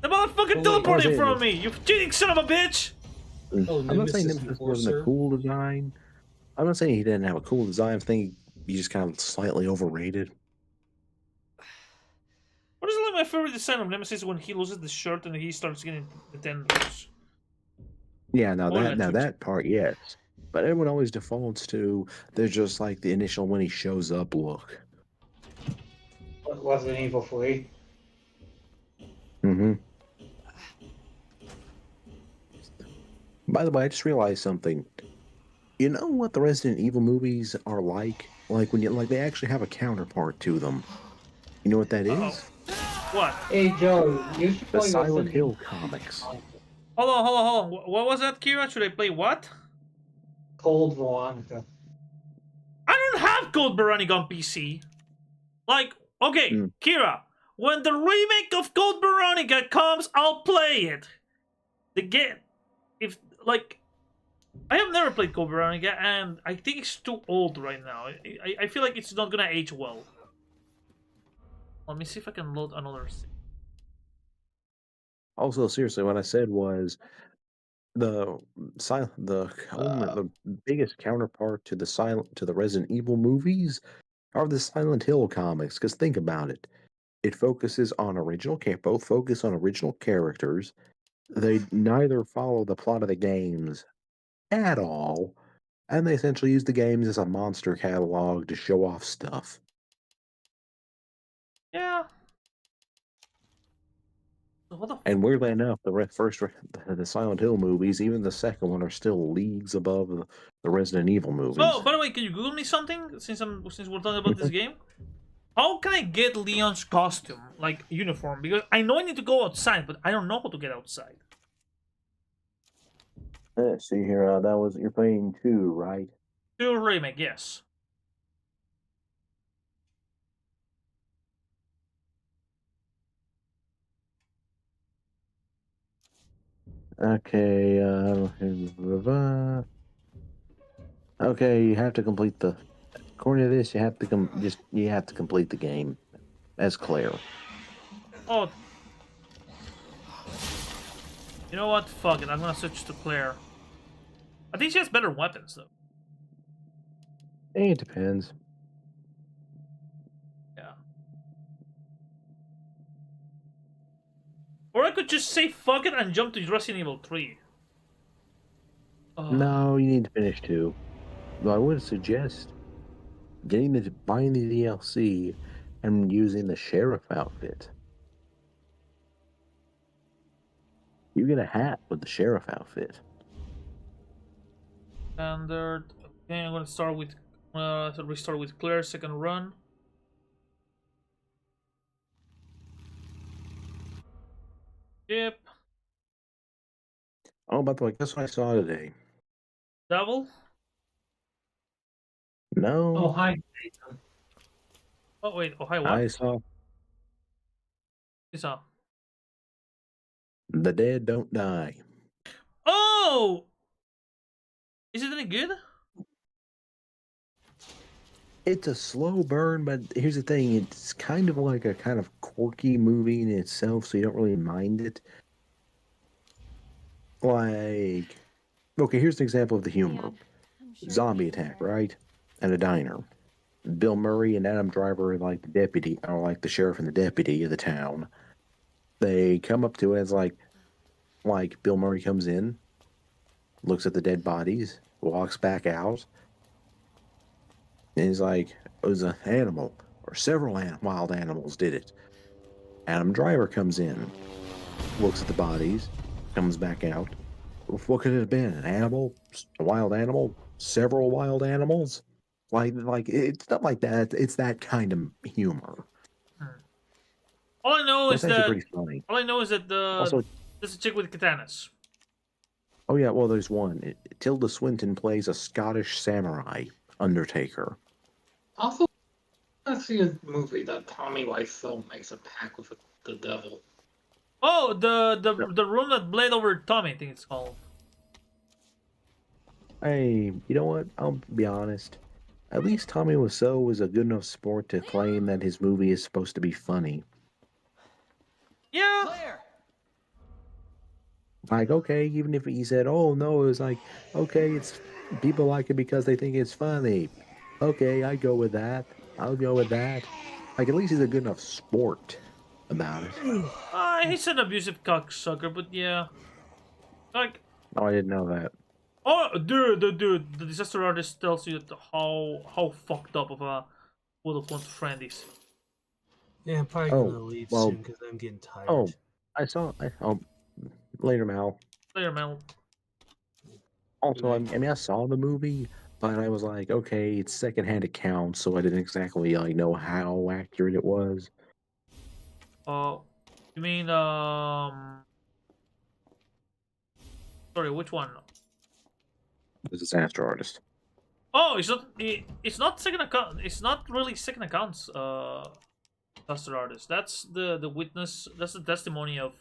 The motherfucker wait, teleported was in it- front of me! You cheating son of a bitch! Oh, I'm not saying Nemesis Nemesis wasn't a Enforcer. cool design. I'm not saying he didn't have a cool design. I'm saying he just kind of slightly overrated. What is like my favorite design of Nemesis when he loses the shirt and he starts getting the tendrils? Yeah, now Or that electric. part, yes. But everyone always defaults to there's just like the initial when he shows up look. Resident Evil 3. Mm-hmm. By the way, I just realized something. You know what the Resident Evil movies are like? Like when you like they actually have a counterpart to them. You know what that Uh-oh. is? What? Hey Joe, you should The play Silent Resident Hill Evil. comics. Hold on. What was that, Kira? Should I play what? Cold Veronica. I don't have Code Veronica on PC. Like, okay, Hmm. Kira, when the remake of Code Veronica comes, I'll play it. The game, if like, I have never played Code Veronica, and I think it's too old right now. I feel like it's not gonna age well. Let me see if I can load another. Also, seriously, what I said was the biggest counterpart to the Resident Evil movies are the Silent Hill comics. Because think about it, it focuses on both focus on original characters. They neither follow the plot of the games at all, and they essentially use the games as a monster catalog to show off stuff. Yeah. So what the And weirdly enough, the Silent Hill movies, even the second one, are still leagues above the Resident Evil movies. Oh, by the way, can you Google me something since we're talking about this game? How can I get Leon's costume, like uniform? Because I know I need to go outside, but I don't know how to get outside. Let's see here. You're playing 2, right? Still remake, yes. Okay, okay, you have to complete the. According to this, you have to you have to complete the game as Claire. Oh, you know what? Fuck it. I'm gonna switch to Claire. I think she has better weapons though. It depends. Yeah. Or I could just say fuck it and jump to Resident Evil 3. Oh. No, you need to finish 2. Well, I would suggest buying the DLC and using the sheriff outfit. You get a hat with the sheriff outfit. Standard. Okay, I'm gonna start with restart with Claire, second run. Yep. Oh, by the way, guess what I saw today? Devil. No, Oh, hi, Nathan. Oh wait. Oh hi. What? I saw You saw? The Dead Don't Die. Oh. Is it any good? It's a slow burn, but here's the thing: it's kind of like a kind of quirky movie in itself, so you don't really mind it. Like, okay, here's an example of the humor: zombie attack, right? At a diner. Bill Murray and Adam Driver are like the deputy, or like the sheriff and the deputy of the town. They come up to it as like Bill Murray comes in, looks at the dead bodies, walks back out, and he's like, "It was an animal, or several wild animals did it." Adam Driver comes in, looks at the bodies, comes back out. What could it have been? An animal? A wild animal? Several wild animals? Like it's not like that. It's that kind of humor. All I know That's is actually that pretty funny. Also, Also, there's a chick with katanas. oh yeah, well, there's one. Tilda Swinton plays a Scottish samurai undertaker. Also, I see a movie that Tommy Wiseau makes a pact with the devil. Oh, the room that blade over Tommy. I think it's called. Hey, you know what? I'll be honest. At least Tommy Wiseau was a good enough sport to claim that his movie is supposed to be funny. Yeah. Claire! Like, okay, even if he said, "Oh no," it was like, okay, it's people like it because they think it's funny. Okay, I go with that. I'll go with that. Like, at least he's a good enough sport about it. He's an abusive cocksucker, but yeah. Like, Oh, I didn't know that. oh, dude, the disaster artist tells you that how fucked up of a World of friend is. Yeah, I'm probably Oh, gonna leave well, soon because I'm getting tired. Oh, oh, later, Mal. Later, man. Also, I mean, I saw the movie, but I was like, okay, it's secondhand account, so I didn't exactly like know how accurate it was. You mean Sorry, which one? The disaster artist. Oh, it's not second account. It's not really second accounts. Disaster artist. That's the witness. That's the testimony of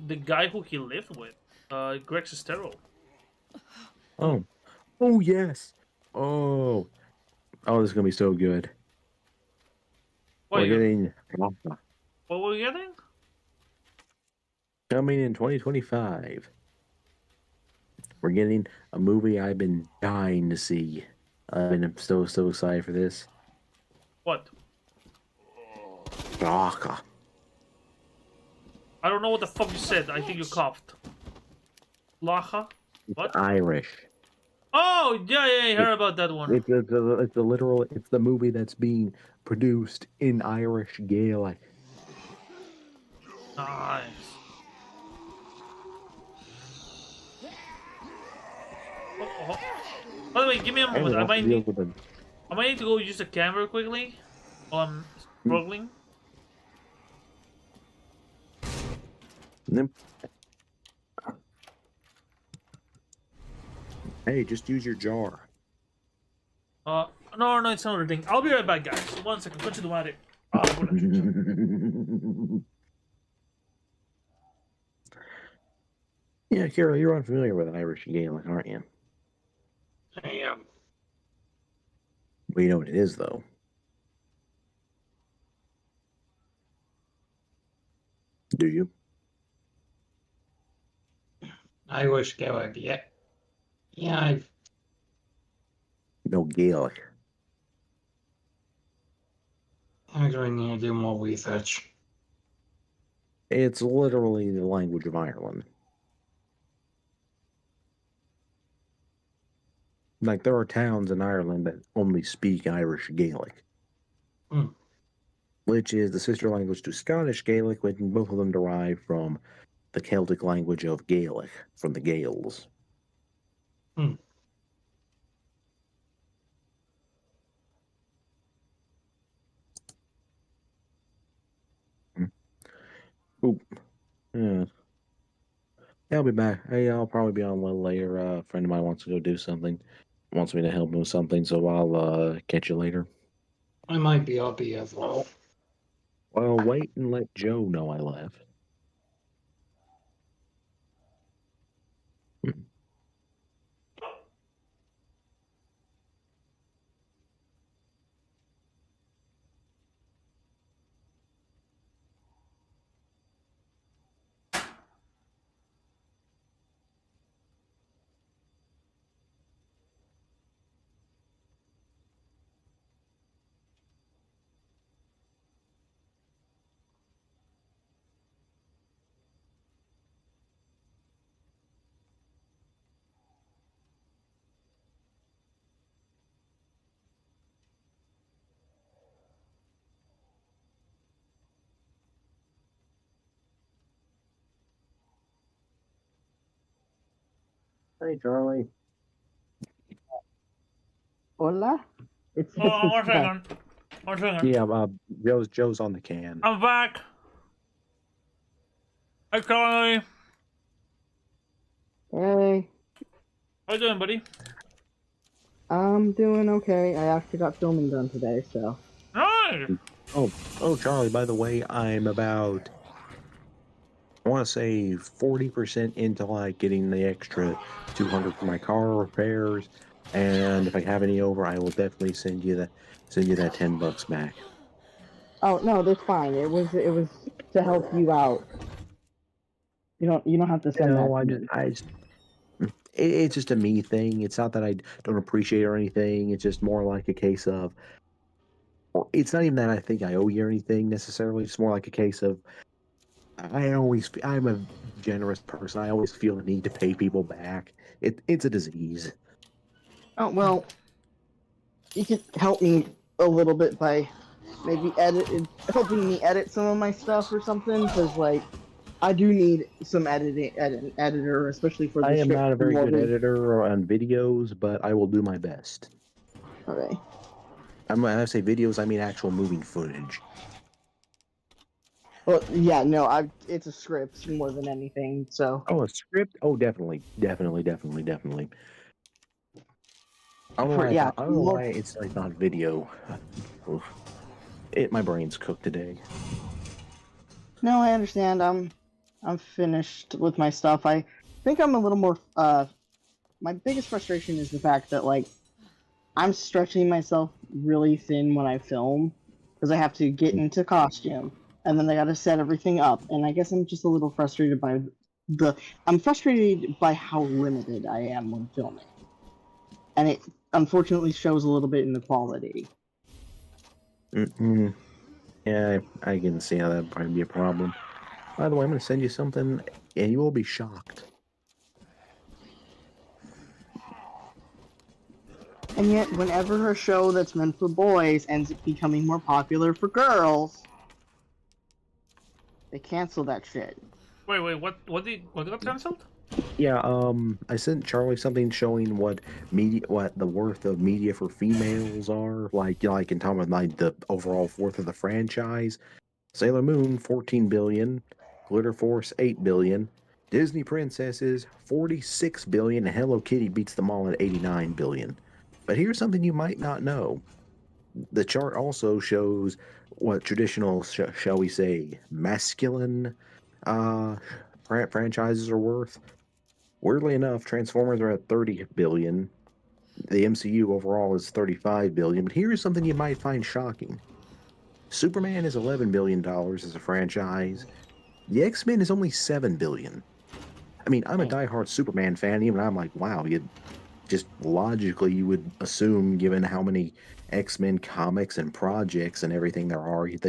the guy who he lived with, Greg Sestero. Oh, oh yes. Oh, this is gonna be so good. What, We're getting what were we getting? coming in 2025. We're getting a movie I've been dying to see. I've been so excited for this. What? Raka. I don't know what the fuck you said. I think you coughed. Lacha? What? Irish. Oh, yeah, I heard about that one. It's the literal. It's the movie that's being produced in Irish Gaelic. Nice. Oh. By the way, give me a moment. I might need to go use the camera quickly while I'm struggling. Hey, just use your jar. No, it's another thing. I'll be right back, guys. 1 second. Continuare. Yeah, Carol, you're unfamiliar with Irish Gaelic, aren't you? I am. Well, you know what it is, though. Do you? Irish Gaelic, yeah. Yeah, I've No, Gaelic. actually need to do more research. It's literally the language of Ireland. Like, there are towns in Ireland that only speak Irish Gaelic, Hmm. which is the sister language to Scottish Gaelic, when both of them derive from the Celtic language of Gaelic, from the Gaels. Hmm. Oop. Yeah. I'll be back. Hey, I'll probably be on a little later. A friend of mine wants to go do something, wants me to help him with something, so I'll catch you later. I might be up here as well. Well, wait and let Joe know I left. Hmm. Hey, Charlie. Hola? It's Hold on, one back. second. One second. Yeah, Joe's on the can. I'm back. Hi, Charlie. Hey, How you doing, buddy? I'm doing okay. I actually got filming done today, so. Nice. Oh, Charlie. By the way, I'm about, I want to say 40% into like getting the extra 200 for my car repairs, and if I have any over, I will definitely send you that $10 back. Oh no, that's fine. It was to help you out. You don't have to send that No, to me. it's just a me thing. It's not that I don't appreciate it or anything. It's just more like a case of, or it's not even that I think I owe you anything necessarily. It's more like a case of, I'm a generous person. I always feel the need to pay people back. It's a disease. Oh well, you could help me a little bit by maybe helping me edit some of my stuff or something, because like I do need some editor, especially for I the am script not a very more good than. editor on videos, but I will do my best. Okay. When I say videos, I mean actual moving footage. Well, yeah, no, it's a script more than anything, so. Oh, a script? Oh, definitely, definitely, definitely, definitely. Yeah, I don't know why it's like not video. Oof. My brain's cooked today. no, I understand. I'm finished with my stuff. I think I'm a little more. My biggest frustration is the fact that like I'm stretching myself really thin when I film because I have to get into costume and then I got to set everything up. And I guess I'm just a little frustrated by the. I'm frustrated by how limited I am when filming, and it unfortunately shows a little bit in the quality. Mm-mm. Yeah, I can see how that'd probably be a problem. By the way, I'm going to send you something, and you will be shocked. And yet, whenever a show that's meant for boys ends up becoming more popular for girls, they cancel that shit. Wait. What got cancelled? Yeah, I sent Charlie something showing what the worth of media for females are. Like, you know, like in talking about like the overall worth of the franchise. Sailor Moon, 14 billion. Glitter Force, 8 billion. Disney Princesses, 46 billion. And Hello Kitty beats them all at 89 billion. But here's something you might not know. The chart also shows what traditional, shall we say, masculine uh, franchises are worth. Weirdly enough, Transformers are at 30 billion. The MCU overall is 35 billion. But here's something you might find shocking. Superman is $11 billion as a franchise. The X-Men is only $7 billion. I mean, I'm a diehard Superman fan, even I'm like, wow, you just logically you would assume, given how many X-Men comics and projects and everything there are, it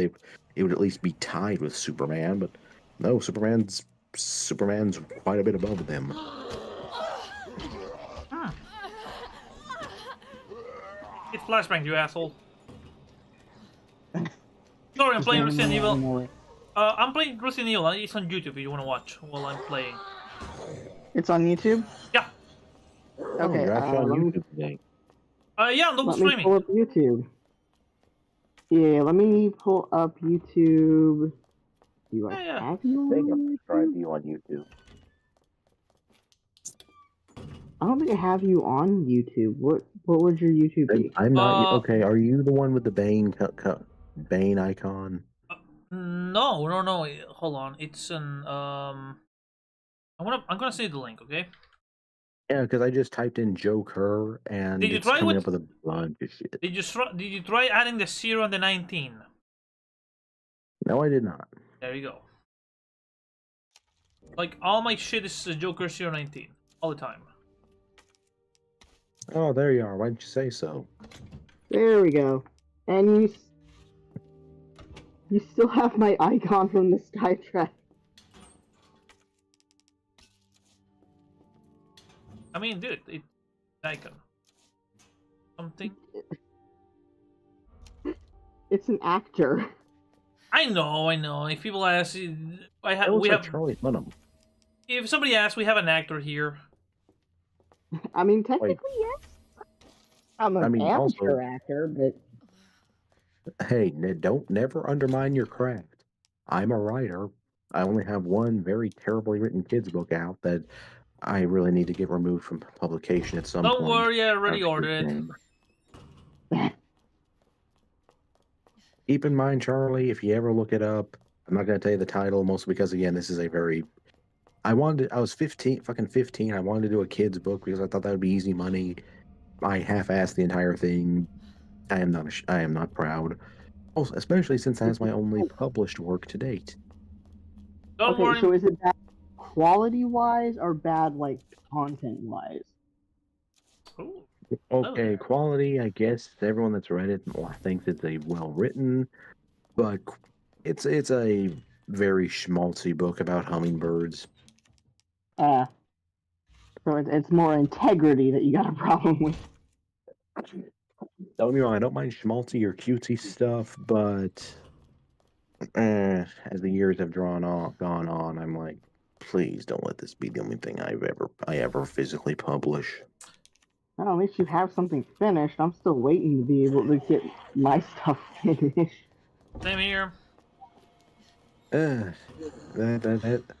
would at least be tied with Superman, but no, Superman's quite a bit above them. It's flashbang, you asshole. Sorry, I'm playing Resident Evil. I'm playing Resident Evil. It's on YouTube if you want to watch while I'm playing. It's on YouTube? Yeah. Okay, you're actually on YouTube today. Yeah, I'm double let me streaming. pull up YouTube. Yeah, let me pull up YouTube. Do I have you They got on subscribe YouTube? to you on YouTube. I don't think I have you on YouTube. What would your YouTube be? I'm not okay. Are you the one with the Bane icon? No. Hold on. It's an I'm gonna send you the link, okay? Yeah, because I just typed in Joe Kerr and Did you it's try coming with- up with a bunch of shit. Did you try adding the 0 and the 19? No, I did not. There you go. Like all my shit is Joker 019 all the time. Oh, there you are. Why didn't you say so? There we go. And you still have my icon from the Sky Trek. I mean, dude, it's icon. Something. It's an actor. I know. If people ask, It looks we like have. Charlie Hunnam. If somebody asks, we have an actor here. I mean, technically, yes. I'm an amateur also- actor, but Hey, don't never undermine your craft. I'm a writer. I only have one very terribly written kids book out that I really need to get removed from publication at some point. Don't worry, I already After ordered it. game. Keep in mind, Charlie, if you ever look it up, I'm not going to tell you the title, mostly because, again, this is a very... I was 15, I wanted to do a kid's book because I thought that would be easy money. I half-assed the entire thing. I am not proud. Also, especially since that's my only published work to date. Don't okay. worry. So is it bad quality-wise or bad like content-wise? Ooh. Okay, quality, I guess everyone that's read it thinks it's a well-written, but it's a very schmaltzy book about hummingbirds. So it's more integrity that you got a problem with. Don't get me wrong, I don't mind schmaltzy or cutesy stuff, but as the years have gone on, I'm like, please don't let this be the only thing I ever physically publish. Well, at least you have something finished. I'm still waiting to be able to get my stuff finished. Same here.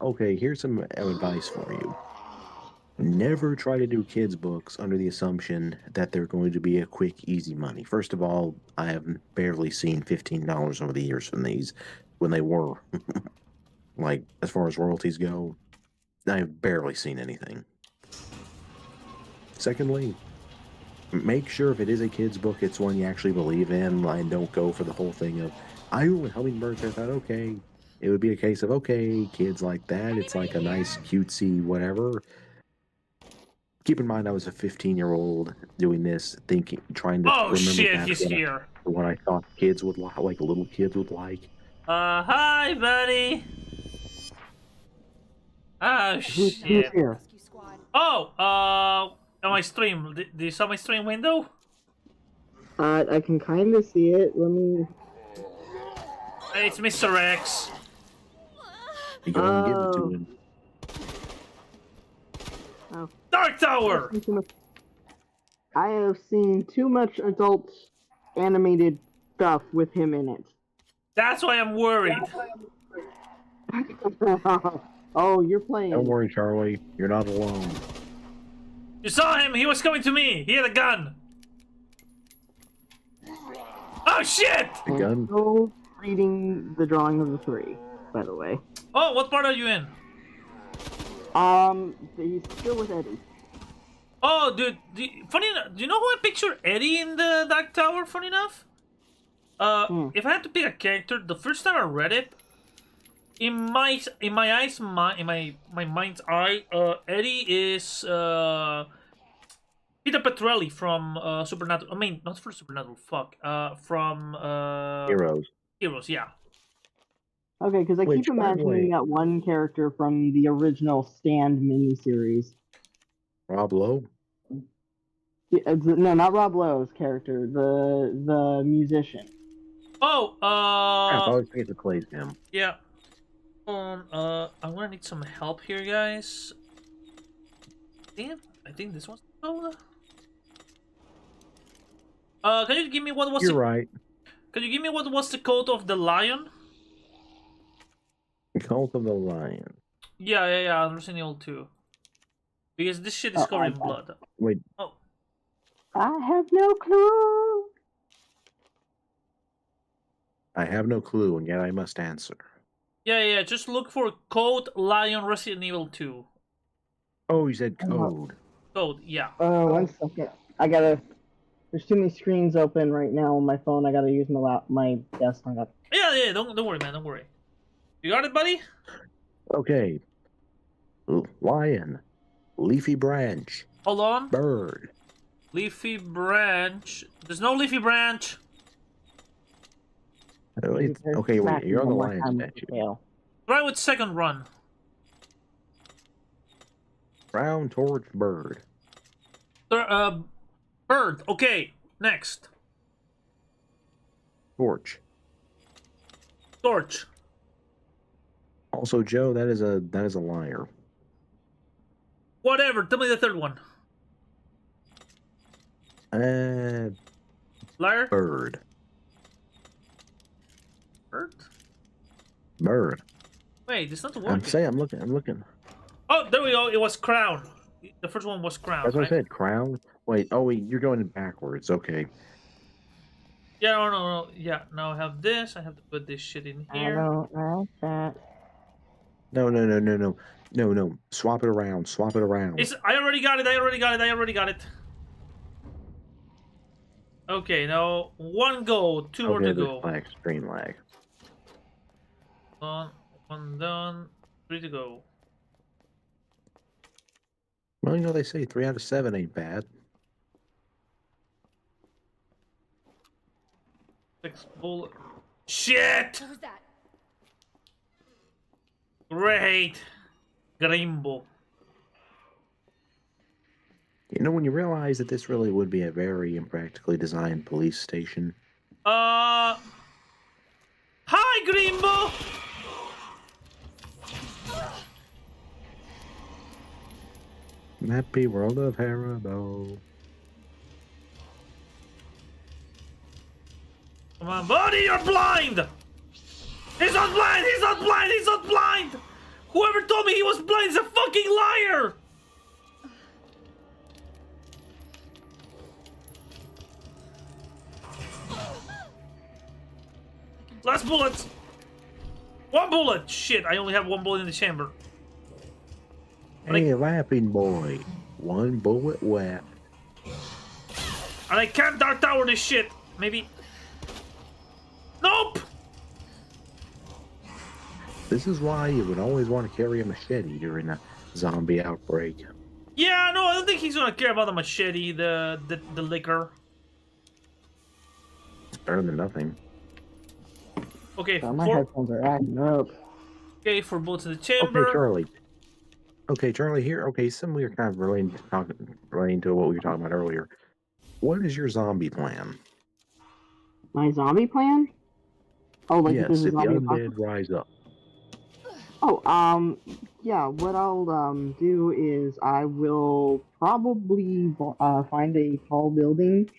Okay, here's some advice for you. Never try to do kids' books under the assumption that they're going to be a quick, easy money. First of all, I have barely seen $15 over the years from these when they were, like, as far as royalties go, I've barely seen anything. Secondly, make sure if it is a kid's book, it's one you actually believe in, and don't go for the whole thing of, I own hummingbirds. I thought, okay, it would be a case of, okay, kids like that, it's like a nice, cutesy, whatever. Keep in mind, I was a 15-year-old doing this, trying to Oh remember shit, back he's here. what I thought kids would like little kids would like. Hi, buddy. Oh Who's shit. here? Rescue squad. Oh, on my stream. Do you saw my stream window? I can kind of see it. Let me. It's Mr. X. You go and give it Oh. to him. Oh. Dark Tower. I have seen too much adult animated stuff with him in it. That's why I'm worried. Oh, you're playing. Don't worry, Charlie. You're not alone. You saw him. He was coming to me. He had a gun. Oh shit! The gun? Still reading the drawing of the three, by the way. Oh, what part are you in? He's still with Eddie. Oh, dude, funny enough, do you know who I picture Eddie in the Dark Tower? Funny enough, if I had to pick a character, the first time I read it, in my eyes, my mind's eye, Eddie is Peter Petrelli from Supernatural. I mean, not for Supernatural. Fuck. From Heroes. Heroes. Yeah. Okay, because I Which, keep by the way- imagining that one character from the original Stand miniseries. Rob Lowe. No, not Rob Lowe's character. The musician. Oh. I always forget to place him. Yeah. I'm gonna need some help here, guys. I think this one's. Can you give me what was? You're right. Can you give me what was the code of the lion? Cult of the Lion. Yeah. I'm Resident Evil 2. Because this shit is covered in blood. Wait. Oh. I have no clue. I have no clue, and yet I must answer. Yeah. Just look for code lion Resident Evil 2. Oh, you said code. Code, yeah. One second. I gotta. There's too many screens open right now on my phone. I gotta use my desktop. Yeah. Don't worry, man. Don't worry. You got it, buddy? Okay. Lion. Leafy branch. Hold on. Bird. Leafy branch. There's no leafy branch. Okay, wait. You're on the lion statue. Try with second run. Brown torch bird. Bird. Okay. Next. Torch. Torch. Also, Joe, that is a liar. Whatever. Tell me the third one. Liar. Bird. Bird. Bird. Wait, it's not working. I'm looking. Oh, there we go. It was crown. The first one was crown. That's what right? I said. Crown. Wait. Oh, wait. You're going backwards. Okay. Yeah. No. Yeah. Now I have this. I have to put this shit in I here. don't know that. No. Swap it around. I already got it. Okay, now one go, two more to go. Screen lag. One done, 3 to go. Well, they say 3 out of 7 ain't bad. 6 bullet. Shit! What was that? Great! Grimbo. When you realize that this really would be a very impractically designed police station. Hi, Grimbo! Happy world of Haribo. Come on, buddy, you're blind! He's not blind! Whoever told me he was blind is a fucking liar! Last bullet! 1 bullet! Shit, I only have 1 bullet in the chamber. Hey, laughing boy. 1 bullet left. And I can't Dark Tower this shit! Maybe... Nope! This is why you would always want to carry a machete during a zombie outbreak. Yeah, no, I don't think he's gonna care about the machete, the liquor. It's better than nothing. Okay, My headphones are acting up. okay, 4 bullets in the chamber. Okay, Charlie, here. Okay, similar kind of relating to what we were talking about earlier. What is your zombie plan? My zombie plan? Oh, like Yes, this is if the zombie undead rise up. Oh, yeah, what I'll do is I will probably find a tall building,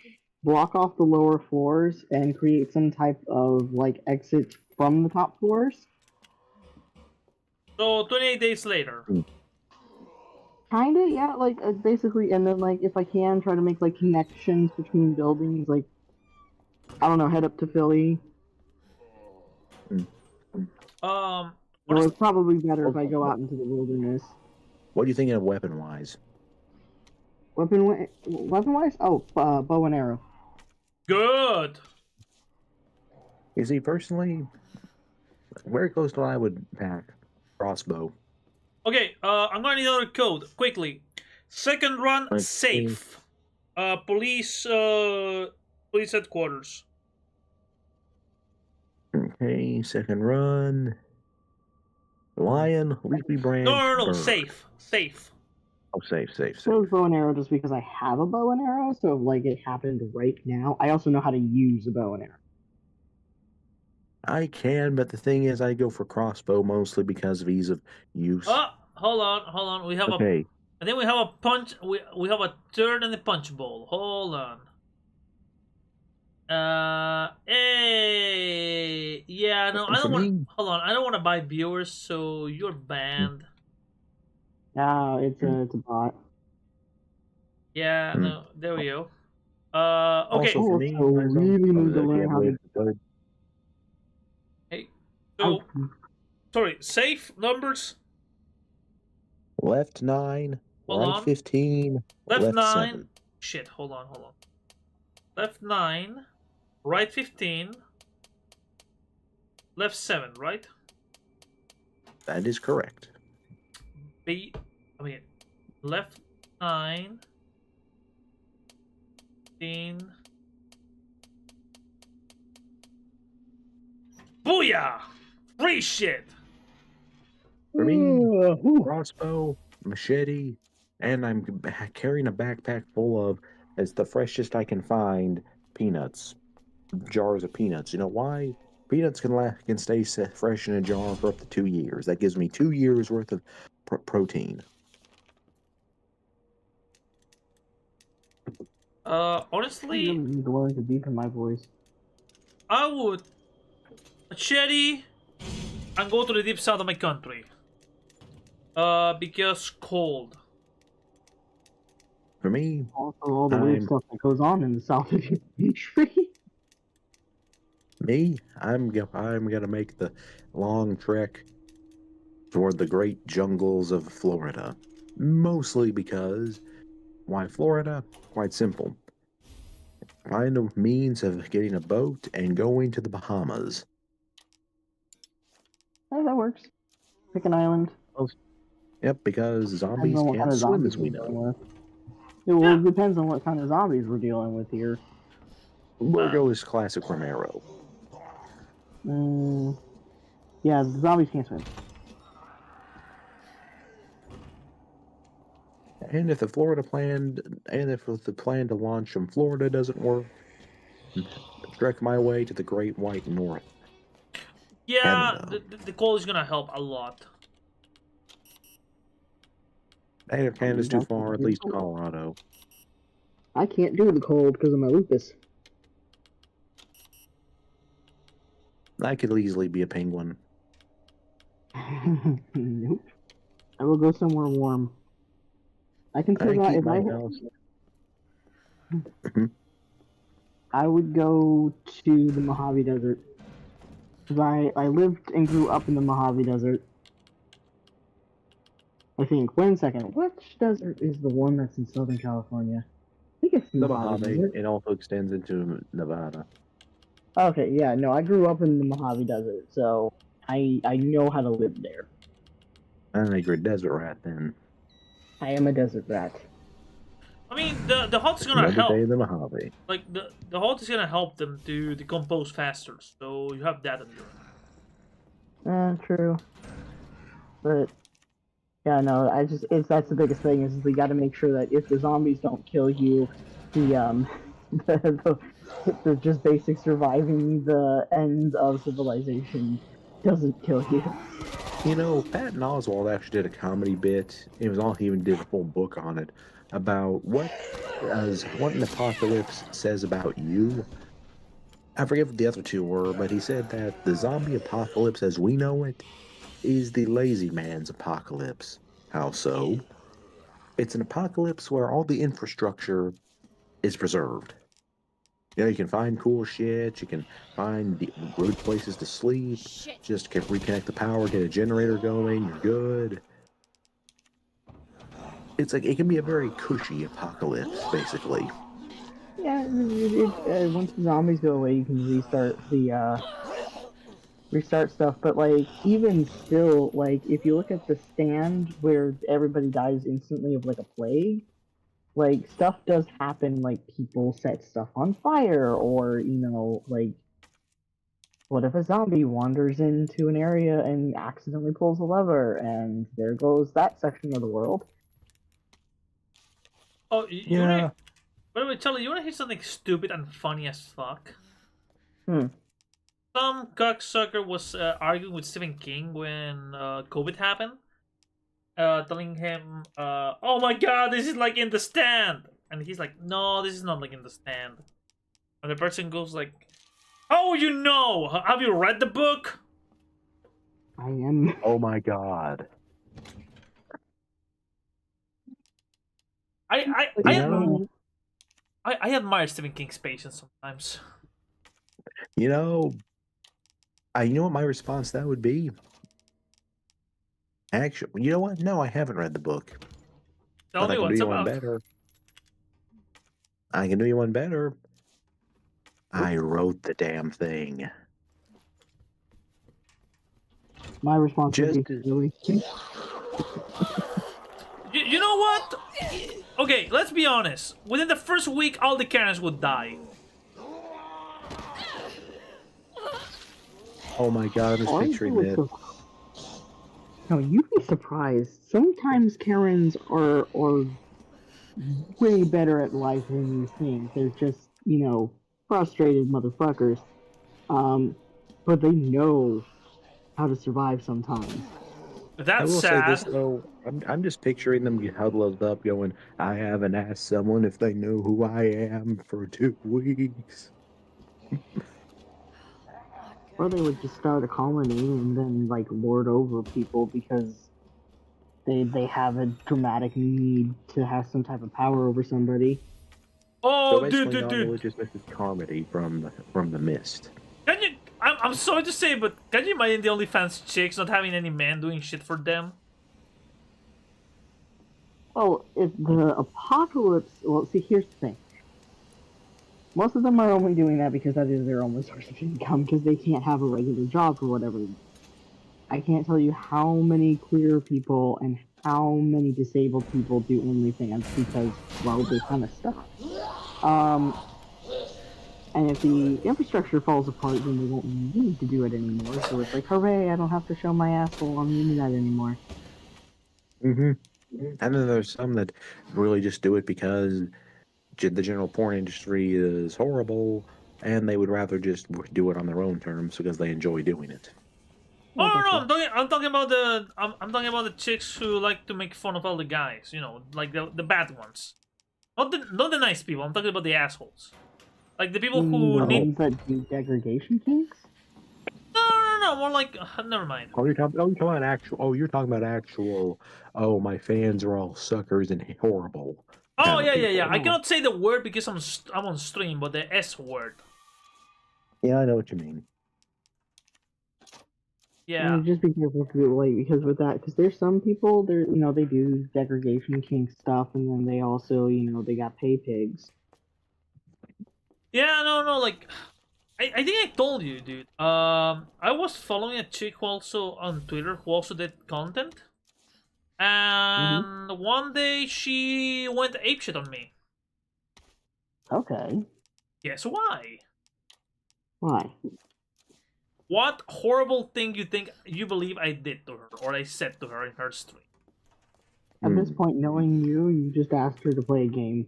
block off the lower floors, and create some type of, like, exit from the top floors. So, 28 days later. Kinda, yeah, like, basically, and then, like, if I can, try to make, like, connections between buildings, like, I don't know, head up to Philly. What Or is, it's probably better if I go out into the wilderness. What are you thinking of weapon-wise? Weapon-wise? Oh, bow and arrow. Good. You see, personally, very close to what I would pack. Crossbow. Okay, I'm gonna need another code quickly. Second run, Okay. safe. Police headquarters. Okay, second run. Lion, leafy branch, No, bird. safe. Oh, safe. Chose bow and arrow just because I have a bow and arrow, so if, like, it happened right now. I also know how to use a bow and arrow. I can, but the thing is, I go for crossbow mostly because of ease of use. Oh, hold on. We have Okay. and then we have a punch. We have a turn and a punch bowl. Hold on. Hey, yeah, no, I For don't want. me- Hold on, I don't want to buy viewers, so you're banned. No, it's a bot. Yeah, Hmm. no, there we go. Okay. Also, for me, Also, guys, really need to if you learn have how ways to. to go- Hey, so sorry, safe numbers. left 9, Hold right on. 15, Left 9. 7. Shit, hold on. Left 9, right 15, left 7, right? That is correct. Left 9, 15. Booyah! Free shit! For me, crossbow, machete, and I'm carrying a backpack full of, as the freshest I can find, peanuts. Jars of peanuts. You know why? Peanuts can stay fresh in a jar for up to 2 years. That gives me 2 years worth of protein. I Honestly, really need to learn to deepen my voice. I would machete and go to the deep south of my country. Because cold. For me, Also, all the weird stuff that goes on in the south of your country. I'm gonna make the long trek toward the great jungles of Florida. Mostly because, why Florida? Quite simple. Find a means of getting a boat and going to the Bahamas. Oh, that works. Pick an island. Yep, because Depends zombies on what kind can't of swim zombies as we we're dealing know. with. Yeah, well, it depends on what kind of zombies we're dealing with here. We'll go as classic Romero. Yeah, the zombies can't swim. And if the plan to launch from Florida doesn't work, trek my way to the Great White North. Yeah, Canada. the cold is gonna help a lot. And if Canada's too far, at least Colorado. I can't do the cold because of my lupus. I could easily be a penguin. Nope. I will go somewhere warm. I can I figure out keep if my I. house. I would go to the Mojave Desert. Because I lived and grew up in the Mojave Desert. I think. Wait a second. Which desert is the one that's in Southern California? I think it's The Mojave Mojave. Desert. It also extends into Nevada. Okay, yeah, no, I grew up in the Mojave Desert, so I know how to live there. I think you're a desert rat then. I am a desert rat. I mean, the hot's gonna Another help. day in the Mojave. Like the hot is gonna help them to decompose faster. So you have that endurance. True. But yeah, no, that's the biggest thing is we got to make sure that if the zombies don't kill you, the just basic surviving the end of civilization doesn't kill you. You know, Patton Oswalt actually did a comedy bit. He even did a full book on it about what an apocalypse says about you. I forget what the other two were, but he said that the zombie apocalypse as we know it is the lazy man's apocalypse. How so? It's an apocalypse where all the infrastructure is preserved. You know, you can find cool shit, you can find good places to sleep, just reconnect the power, get a generator going, you're good. it's like it can be a very cushy apocalypse, basically. Yeah, once the zombies go away, you can restart stuff. But like, even still, like if you look at the stand where everybody dies instantly of like a plague, like stuff does happen. Like people set stuff on fire, or like what if a zombie wanders into an area and accidentally pulls a lever, and there goes that section of the world. Oh, you Yeah. wanna? By the way, Charlie, you wanna hear something stupid and funny as fuck? Hmm. Some cocksucker was arguing with Stephen King when COVID happened, telling him, "Oh my God, this is like In the Stand," and he's like, "No, this is not like In the Stand." And the person goes like, "How would you know? Have you read the book?" I am. Oh my god. I know- I admire Stephen King's patience sometimes. You know, you know what my response to that would be? Actually, you know what? No, I haven't read the book. Tell But me I can what's do you one about. better. I can do you one better. I wrote the damn thing. My response Just would be as- really. You know what? Okay, let's be honest. Within the first week, all the Karens would die. Oh my god, I'm just picturing that. No, you'd be surprised. Sometimes Karens are way better at life than you think. They're just, frustrated motherfuckers. But they know how to survive sometimes. I That's will say sad. this though, I'm just picturing them huddled up going, I haven't asked someone if they know who I am for 2 weeks. Or they would just start a colony and then like lord over people because they have a dramatic need to have some type of power over somebody. Oh, So dude, basically, Nono dude. is just Mrs. Carmody from the Mist. Can you? I'm sorry to say, but can you imagine the OnlyFans chicks not having any man doing shit for them? Well, if the apocalypse, see, here's the thing. Most of them are only doing that because that is their only source of income because they can't have a regular job for whatever reason. I can't tell you how many queer people and how many disabled people do OnlyFans because, well, they kind of stop. And if the infrastructure falls apart, then they won't need to do it anymore. So it's like, hooray, I don't have to show my asshole on the internet anymore. Mm-hmm. And then there's some that really just do it because the general porn industry is horrible, and they would rather just do it on their own terms because they enjoy doing it. Oh no, I'm talking about I'm talking about the chicks who like to make fun of all the guys. You know, like the bad ones. Not the nice people. I'm talking about the assholes. Like the people who The need. ones that do degradation kinks? No. More like never mind. Oh, you're talking about actual. Oh, you're talking about actual. Oh, my fans are all suckers and horrible. Oh kind of yeah. people. I cannot say the word because I'm on stream, but the S word. Yeah, I know what you mean. Yeah. Just be careful because with that, because there's some people they do degradation kink stuff, and then they also they got pay pigs. Yeah, no, like, I think I told you, dude. I was following a chick who also on Twitter who also did content, and one day she went apeshit on me. Okay, Guess why? why? What horrible thing you believe I did to her or I said to her in her stream? At this point, knowing you just asked her to play a game.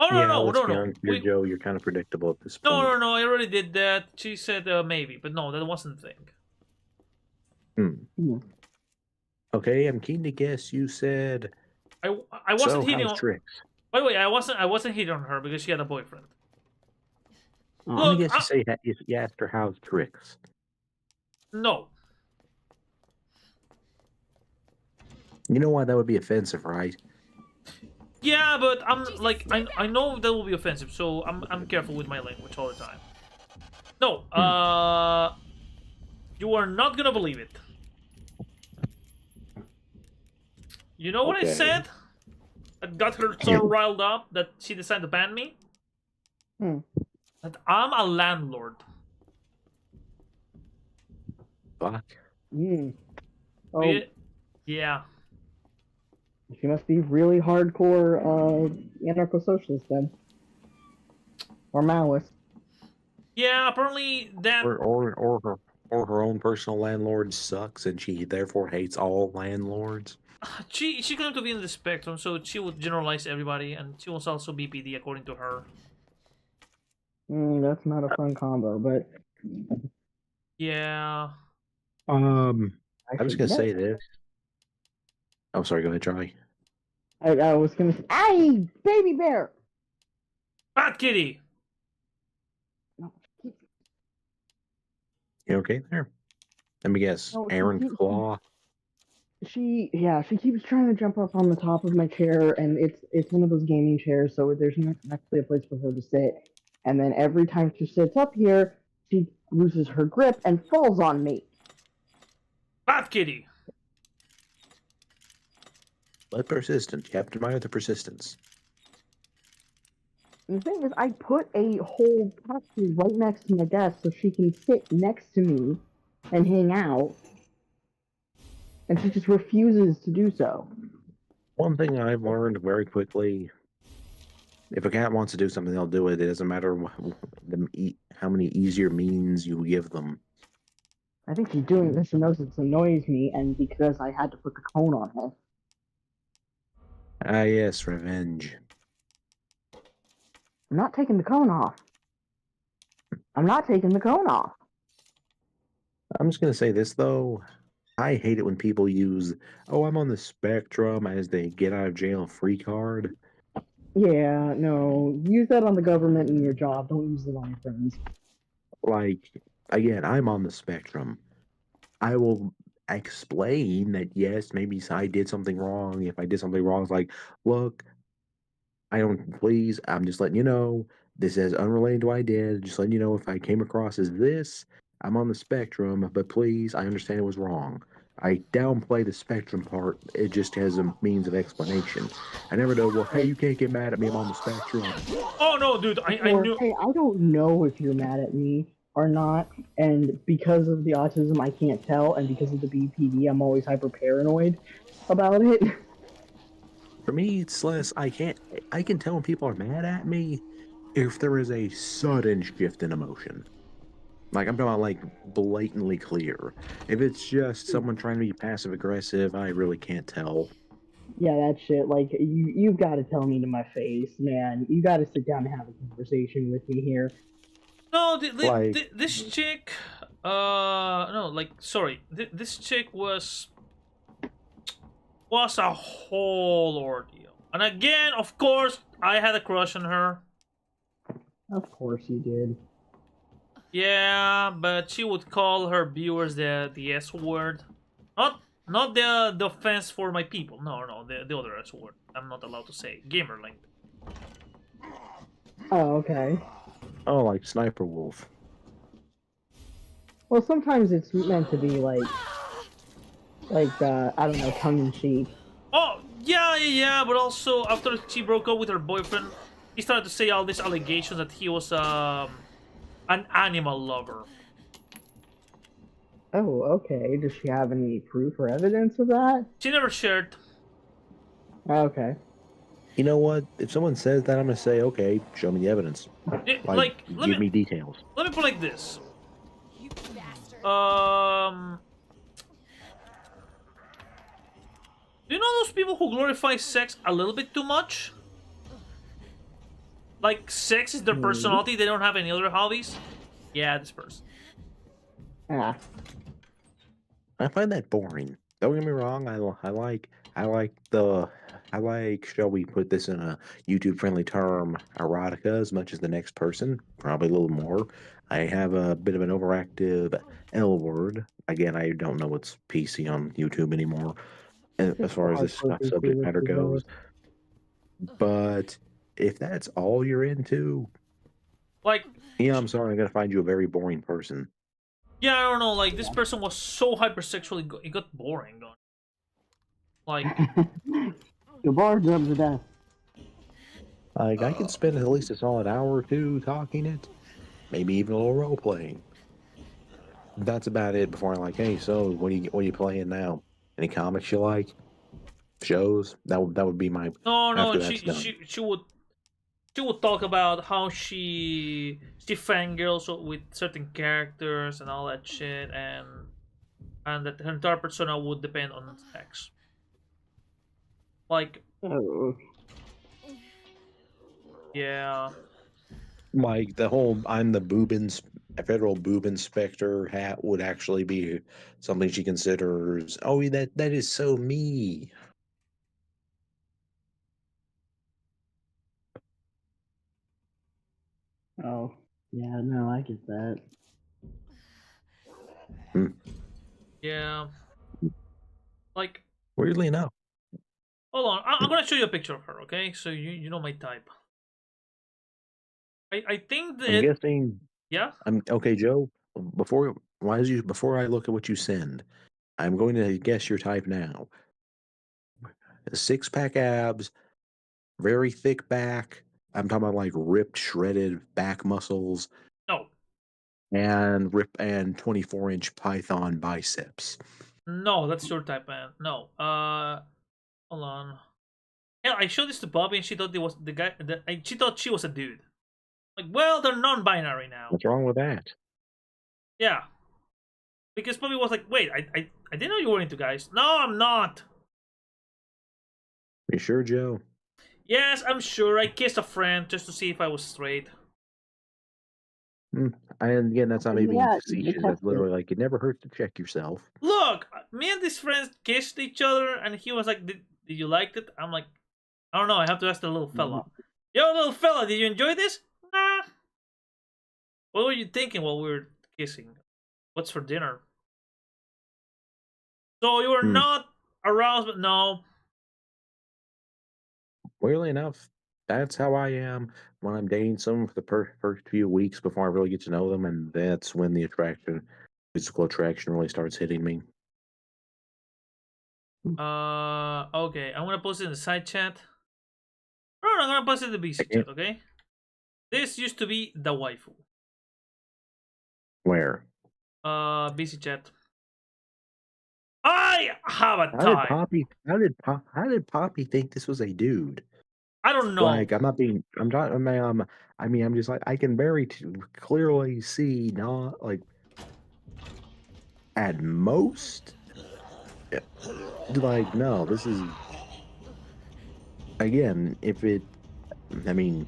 Oh Yeah, no. let's be honest here, Joe. You're kind of predictable at this point. No. I already did that. She said maybe, but no, that wasn't the thing. Yeah. Okay, I'm keen to guess you said. I wasn't so hitting how's on. tricks? By the way, I wasn't hitting on her because she had a boyfriend. I'm Look, gonna guess you asked her how's tricks. No. You know why that would be offensive, right? Yeah, but I'm like I know that will be offensive, so I'm careful with my language all the time. No, you are not gonna believe it. You know what I Okay. said? that got her so riled up that she decided to ban me. That I'm a landlord. Fuck. Oh, Yeah. she must be really hardcore anarcho-socialist then. Or Maoist. Yeah, apparently that... Or her own personal landlord sucks, and she therefore hates all landlords. She claimed to be in the spectrum, so she would generalize everybody, and she was also BPD according to her. That's not a fun combo, but Yeah. I'm just gonna no. say this. Oh, sorry. Go ahead, Charlie. I was gonna say, "Ay, baby bear!" Fat kitty! You okay there? Let me guess. No, Aaron Claw. She keeps trying to jump up on the top of my chair, and it's one of those gaming chairs, so there's not actually a place for her to sit. And then every time she sits up here, she loses her grip and falls on me. Fat kitty! But persistent. You have to admire the persistence. And the thing is, I put a whole taxi right next to my desk so she can sit next to me and hang out. And she just refuses to do so. One thing I've learned very quickly: if a cat wants to do something, they'll do it. It doesn't matter how many easier means you give them. I think she's doing this. She knows it annoys me, and because I had to put the cone on her. Ah, yes, revenge. I'm not taking the cone off. I'm not taking the cone off. I'm just gonna say this though. I hate it when people use, "Oh, I'm on the spectrum," as they get out of jail free card. Yeah, no. Use that on the government and your job. Don't use it on your friends. Like, again, I'm on the spectrum. I will explain that yes, maybe I did something wrong. If I did something wrong, it's like, look, I'm just letting you know, this is unrelated to what I did. Just letting you know if I came across as this, I'm on the spectrum, but please, I understand it was wrong. I downplay the spectrum part. It just has a means of explanation. I never know, well, hey, you can't get mad at me, I'm on the spectrum. Oh no, dude, I knew... Hey, I don't know if you're mad at me or not, and because of the autism, I can't tell, and because of the BPD, I'm always hyper paranoid about it. For me, it's less, I can tell when people are mad at me if there is a sudden shift in emotion. Like, I'm talking about, like, blatantly clear. If it's just someone trying to be passive aggressive, I really can't tell. Yeah, that shit. Like, you've got to tell me to my face, man. You got to sit down and have a conversation with me here. No, Like- this chick... no, like, sorry. This chick was a whole ordeal. And again, of course, I had a crush on her. Of course you did. Yeah, but she would call her viewers the S word. Not the offense for my people. No, the other S word. I'm not allowed to say. Gamerling. Oh, okay. Oh, like Sniper Wolf. Well, sometimes it's meant to be like I don't know, tongue-in-cheek. Oh, yeah, but also after she broke up with her boyfriend, he started to say all these allegations that he was an animal lover. Oh, okay. Does she have any proof or evidence of that? She never shared. Okay. You know what? If someone says that, I'm gonna say, okay, show me the evidence. Like, give me details. Let me put it like this. You bastard. Do you know those people who glorify sex a little bit too much? Like, sex is their personality, they don't have any other hobbies? Yeah, this person. Ah. I find that boring. Don't get me wrong. I like, shall we put this in a YouTube friendly term, erotica as much as the next person, probably a little more. I have a bit of an overactive L word. Again, I don't know what's PC on YouTube anymore as far as this subject matter goes. But if that's all you're into, Like, yeah, I'm sorry, I gotta find you a very boring person. yeah, I don't know, like, this person was so hypersexual, it got boring. Like, The bar drums to death. Like, I could spend at least a solid hour or two talking it, maybe even a little role playing. That's about it before I'm like, hey, so what are you playing now? Any comics you like? Shows? That would be my No, no, after that's done. she would talk about how she fangirls with certain characters and all that shit, and that her entire persona would depend on sex. Like, Oh, yeah, Like the whole I'm the federal boob inspector hat would actually be something she considers. Oh, that is so me. oh, yeah, no, I get that. Hmm. yeah. Like, Weirdly enough, hold on, I'm gonna show you a picture of her, okay? So you know my type. I think I'm that, guessing. yeah. I'm okay, Joe. Before I look at what you send, I'm going to guess your type now. Six pack abs, very thick back. I'm talking about like ripped, shredded back muscles, No, and 24-inch python biceps. no, that's your type, man. No, hold on. Yeah, I showed this to Bobby, and she thought it was the guy. She thought she was a dude. Like, well, they're non-binary now. What's wrong with that? Yeah, because Bobby was like, wait, I didn't know you were into guys. No, I'm not. You sure, Joe? Yes, I'm sure. I kissed a friend just to see if I was straight. And again, that's not me being Yeah, you facetious. That's test it. literally like it never hurts to check yourself. Look, me and these friends kissed each other, and he was like, did you like it? I'm like, I don't know. I have to ask the little fella. Yo, little fella, did you enjoy this? Nah. What were you thinking while we were kissing? What's for dinner? So you were Hmm. not aroused, but no. Weirdly enough, that's how I am when I'm dating someone for the first few weeks before I really get to know them, and that's when the physical attraction, really starts hitting me. Okay. I'm gonna post it in the side chat. No, I'm gonna post it in the BC can't- chat, okay? This used to be the waifu. Where? BC chat. I have a How did type. Poppy? How did Poppy think this was a dude? I don't know. Like, I'm not being. I'm not. I mean, I'm just like I can very clearly see not like at most. Like, no, this is again. If it, I mean,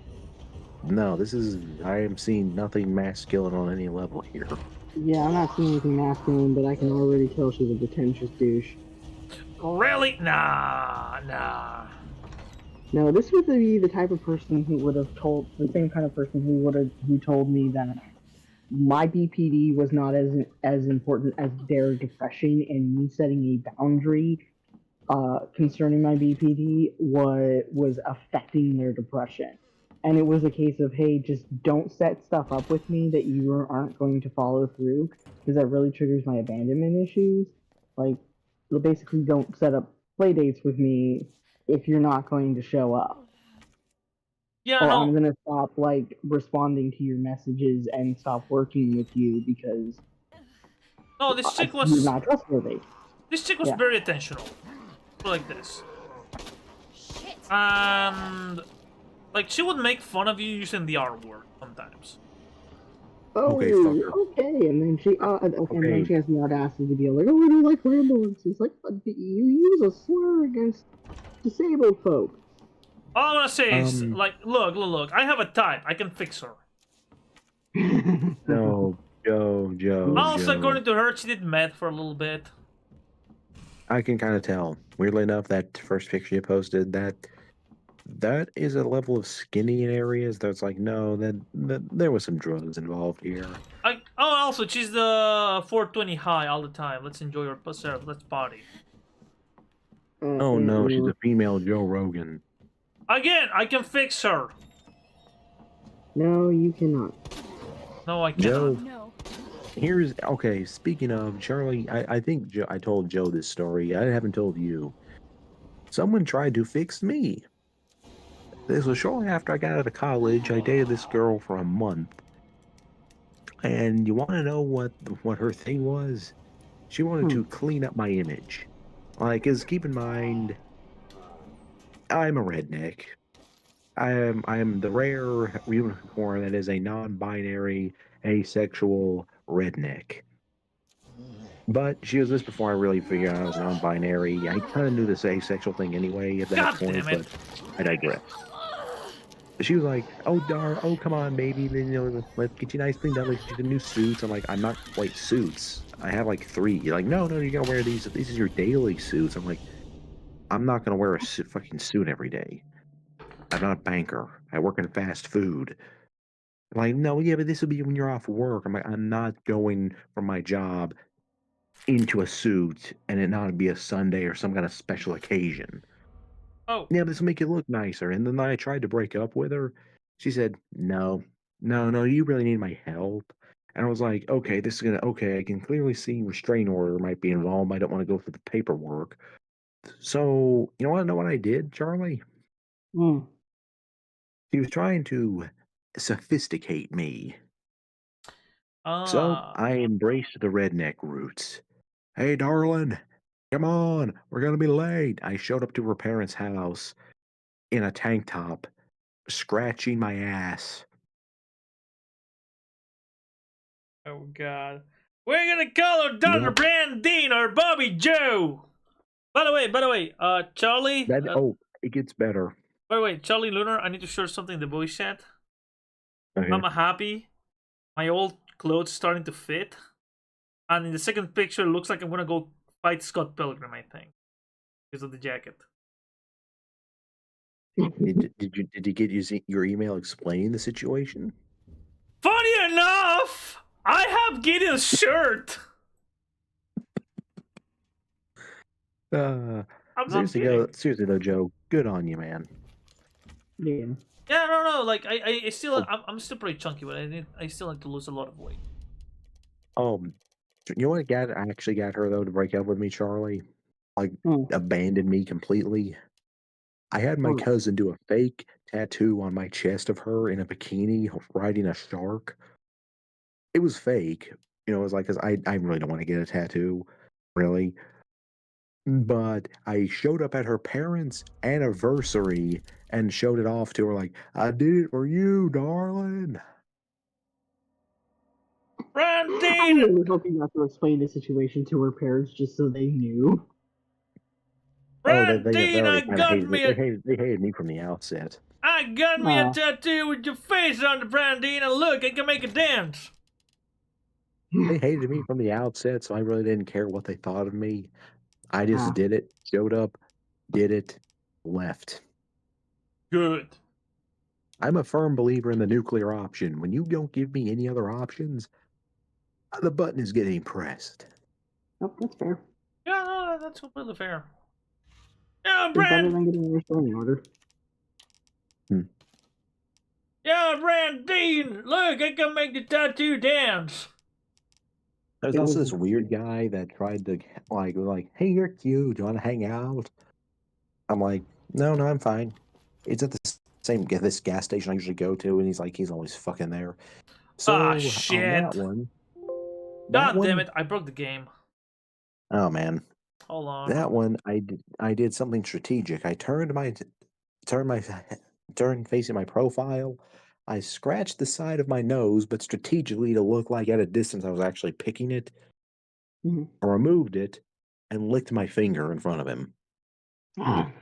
no, this is. I am seeing nothing masculine on any level here. Yeah, I'm not seeing anything masculine, but I can already tell she's a pretentious douche. Really? Nah. No, this would be the type of person who would have told the same kind of person who told me that my BPD was not as important as their depression, and me setting a boundary concerning my BPD was affecting their depression. And it was a case of, hey, just don't set stuff up with me that you aren't going to follow through, because that really triggers my abandonment issues. Like, basically don't set up play dates with me if you're not going to show up. Yeah, Or no. I'm gonna stop like responding to your messages and stop working with you because No, this chick you're was not trustworthy. yeah. very attentional. Like this. And like she would make fun of you using the R word sometimes. Oh, Okay, fucker. okay, and then she and then Okay. she has the audacity to be like, "Oh, I don't like ambulances." Like, you use a slur against disabled folk. All I'm gonna say is, like, look, I have a type. I can fix her. No, Joe. Also, Joe. according to her, she did meth for a little bit. I can kind of tell. Weirdly enough, that first picture you posted, that is a level of skinny in areas that's like, no, that there was some drugs involved here. Also, she's the 420 high all the time. Let's enjoy her pussy. Let's party. Oh no, she's a female Joe Rogan. Again, I can fix her. No, you cannot. No, I cannot. Joe, No. here's okay. Speaking of Charlie, I think I told Joe this story. I haven't told you. Someone tried to fix me. This was shortly after I got out of college. I dated this girl for a month, and you want to know what her thing was? She wanted Hmm. to clean up my image. Like, cause keep in mind, I'm a redneck. I am the rare unicorn that is a non-binary, asexual redneck. But she was this before I really figured out I was non-binary. I kind of knew this asexual thing anyway at that God point, damn it. but I digress. She was like, "Oh, oh, come on, baby. Then let's get you nice cleaned up. Let's get you the new suits." I'm like, "I'm not wait suits. I have like three." You're like, "No, no, you're gonna wear these. These are your daily suits." I'm like, "I'm not gonna wear a fucking suit every day. I'm not a banker. I work in fast food." Like, no, yeah, but this will be when you're off work. I'm like, I'm not going from my job into a suit and it not be a Sunday or some kind of special occasion. Oh, Yeah, this will make you look nicer. And then I tried to break up with her. She said, no, no, no, you really need my help. And I was like, okay, this is gonna, okay, I can clearly see restraining order might be involved. I don't want to go through the paperwork. So, you want to know what I did, Charlie? Hmm. She was trying to sophisticate me. So ah, I embraced the redneck roots. Hey, darling, come on, we're gonna be late. I showed up to her parents' house in a tank top, scratching my ass. oh god. We're gonna call her Dr. Yep. Brandine or Bobby Joe. By the way, Charlie, That it gets better. by the way, Charlie Lunar, I need to share something in the voice chat. Okay. I'm happy. My old clothes starting to fit. And in the second picture, it looks like I'm gonna go fight Scott Pilgrim, I think. Because of the jacket. Did you get your email explaining the situation? Funny enough, I have Gideon's shirt. Uh, I'm not kidding. seriously though, Joe, good on you, man. Yeah. Yeah, no. Like I still, Oh, I'm still pretty chunky, but I still need to lose a lot of weight. um, you know what got I actually got her though to break up with me, Charlie? Like Hmm. abandoned me completely. I had my What? cousin do a fake tattoo on my chest of her in a bikini riding a shark. It was fake. It was like, because I really don't want to get a tattoo, really. But I showed up at her parents' anniversary and showed it off to her, like, I did it for you, darling. I Brandine, really hope you got to explain the situation to her parents just so they knew. Oh, they Brandine, already kind of hated me. They hated me from the outset. I got me a Aw. tattoo with your face on the Brandine, and look, I can make a dance. They hated me from the outset, so I really didn't care what they thought of me. I just Ah. did it, showed up, did it, left. Good. I'm a firm believer in the nuclear option. When you don't give me any other options, the button is getting pressed. Oh, that's fair. Yeah, no, that's completely fair. Yeah, It's better Brand. than getting a restraining order. Hmm. Yeah, Brandine, look, I can make the tattoo dance. There's It also was this weird guy that tried to was like, "Hey, you're cute. Do you want to hang out?" I'm like, "No, no, I'm fine." It's at the this gas station I usually go to, and he's always fucking there. Ah, So on shit. that God damn one, it, I broke the game. oh man, Hold on. that one I did something strategic. I turned my turned facing my profile. I scratched the side of my nose, but strategically to look like at a distance I was actually picking it. Mhm. I removed it and licked my finger in front of him. Ah.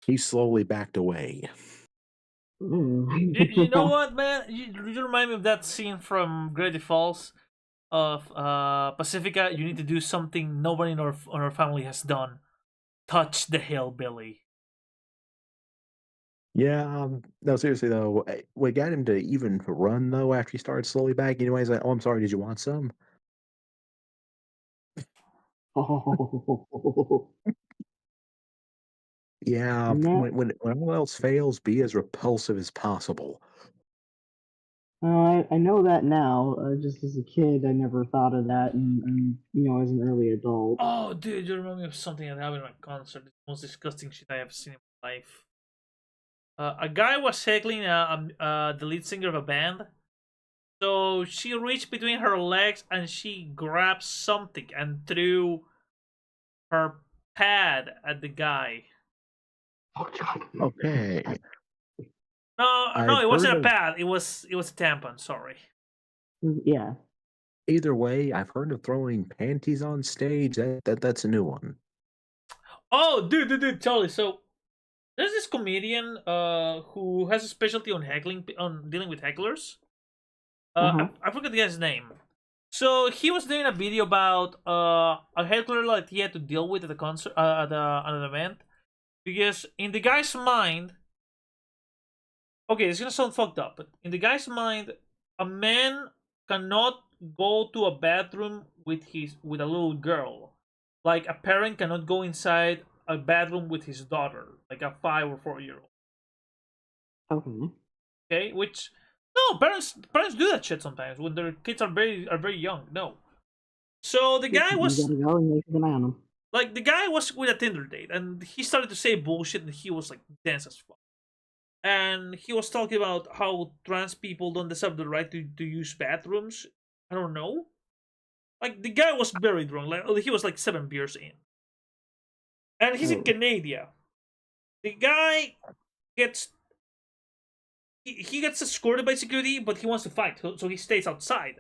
He slowly backed away. You know what, man? You remind me of that scene from Gravity Falls of Pacifica. You need to do something nobody in our family has done. Touch the hillbilly. Yeah, no, seriously though, what got him to even run though after he started slowly backing away is like, "Oh, I'm sorry, did you want some?" Oh. Yeah, And that, when all else fails, be as repulsive as possible. I know that now. Just as a kid, I never thought of that, and as an early adult. Oh, dude, you remind me of something that happened at my concert. It's the most disgusting shit I have seen in my life. A guy was heckling the lead singer of a band. So she reached between her legs and she grabbed something and threw her pad at the guy. Okay. No, I've it wasn't heard a of pad. It was a tampon. Sorry. Yeah. either way. I've heard of throwing panties on stage. That's a new one. Oh, dude, Charlie. So there's this comedian who has a specialty on heckling, on dealing with hecklers. I forget the guy's name. So he was doing a video about a heckler like he had to deal with at the concert at an event, because in the guy's mind, okay, it's gonna sound fucked up, but in the guy's mind, a man cannot go to a bathroom with a little girl, like a parent cannot go inside a bathroom with his daughter, like a 5 or 4 year old. Okay. Okay, which no, parents do that shit sometimes when their kids are very young. No, so the guy You was gotta go and make an eye on them. like, the guy was with a Tinder date and he started to say bullshit and he was like dense as fuck. And he was talking about how trans people don't deserve the right to use bathrooms. I don't know. Like, the guy was very drunk. Like, he was like 7 beers in. And he's in Oh. Canada. The guy gets he gets escorted by security, but he wants to fight, so he stays outside.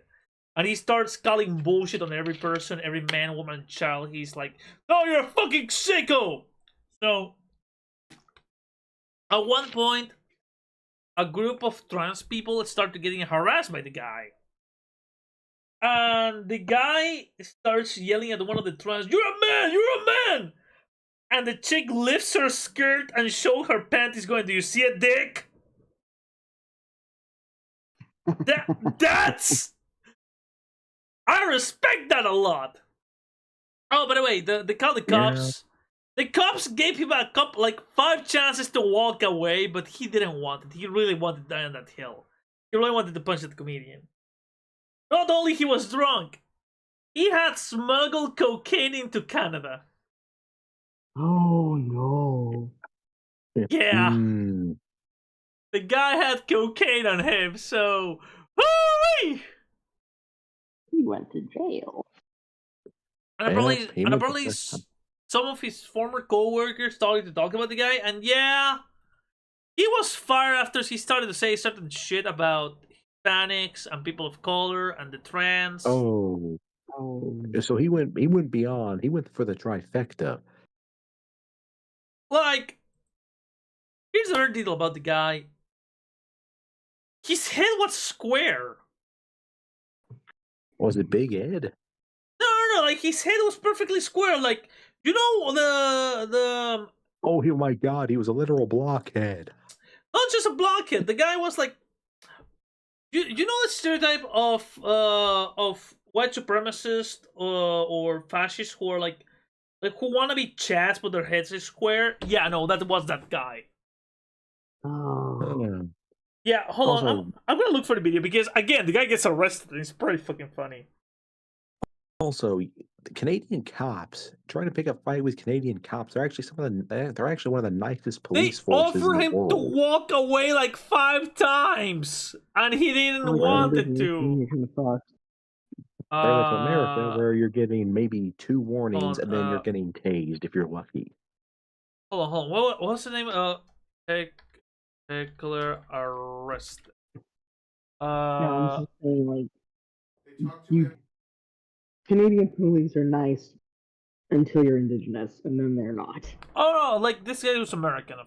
And he starts calling bullshit on every person, every man, woman, child. He's like, "No, you're a fucking sicko!" So, at one point, a group of trans people started getting harassed by the guy. And the guy starts yelling at one of the trans, "You're a man! You're a man!" And the chick lifts her skirt and shows her panties going, "Do you see a dick?" That's... I respect that a lot. Oh, by the way, they called the cops. The cops gave him like 5 chances to walk away, but he didn't want it. He really wanted to die on that hill. He really wanted to punch that comedian. Not only he was drunk, he had smuggled cocaine into Canada. Oh no. Yeah, Mm. the guy had cocaine on him, so... Hoo-wee! He went to jail. And He apparently went to- some of his former co-workers started to talk about the guy, and yeah, he was fired after he started to say certain shit about Hispanics and people of color and the trans. Oh, Oh. so he went beyond. He went for the trifecta. Like, here's another detail about the guy. His head was square. Was it Big Ed? No, like his head was perfectly square. Like, you know, the Oh, my God, he was a literal blockhead. not just a blockhead. The guy was like, you know the stereotype of white supremacists or fascists who are like who want to be chats but their heads is square. Yeah, no, that was that guy. Oh. Yeah, hold on. Also- I'm gonna look for the video because again, the guy gets arrested and it's pretty fucking funny. Also, the Canadian cops trying to pick a fight with Canadian cops. They're actually they're actually one of the nicest They police forces offer in the him world. to walk away like 5 times, and he didn't want it to. Fairly to America, where you're getting maybe 2 warnings on, and then you're getting tased if you're lucky. Hold on. What's the name? Heckler arrested. No, I'm just saying, like, Canadian police are nice until you're indigenous, and then they're not. Oh no, like this guy was American.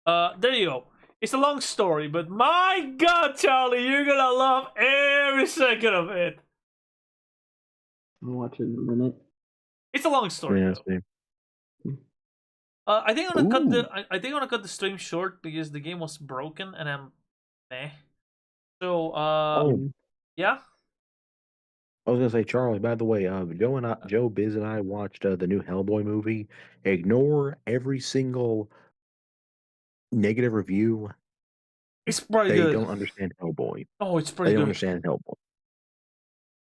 There you go. It's a long story, but my God, Charlie, you're gonna love every second of it. I'll watch it in a minute. It's a long story. Yeah, Though. same. I think I'm gonna cut Ooh. I think I'm gonna cut the stream short because the game was broken and I'm meh. So yeah. I was gonna say, Charlie. By the way, Joe Biz and I watched the new Hellboy movie. Ignore every single negative review. It's pretty They good. don't understand Hellboy. Oh, it's They pretty don't good. understand Hellboy.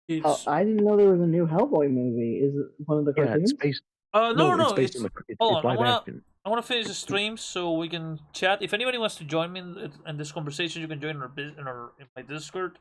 It's I didn't know there was a new Hellboy movie. Is it one of the Yeah, cartoons? it's based. no, It's based it's on the. It's hold on, live action. I want to finish the stream so we can chat. If anybody wants to join me in this conversation, you can join in my Discord.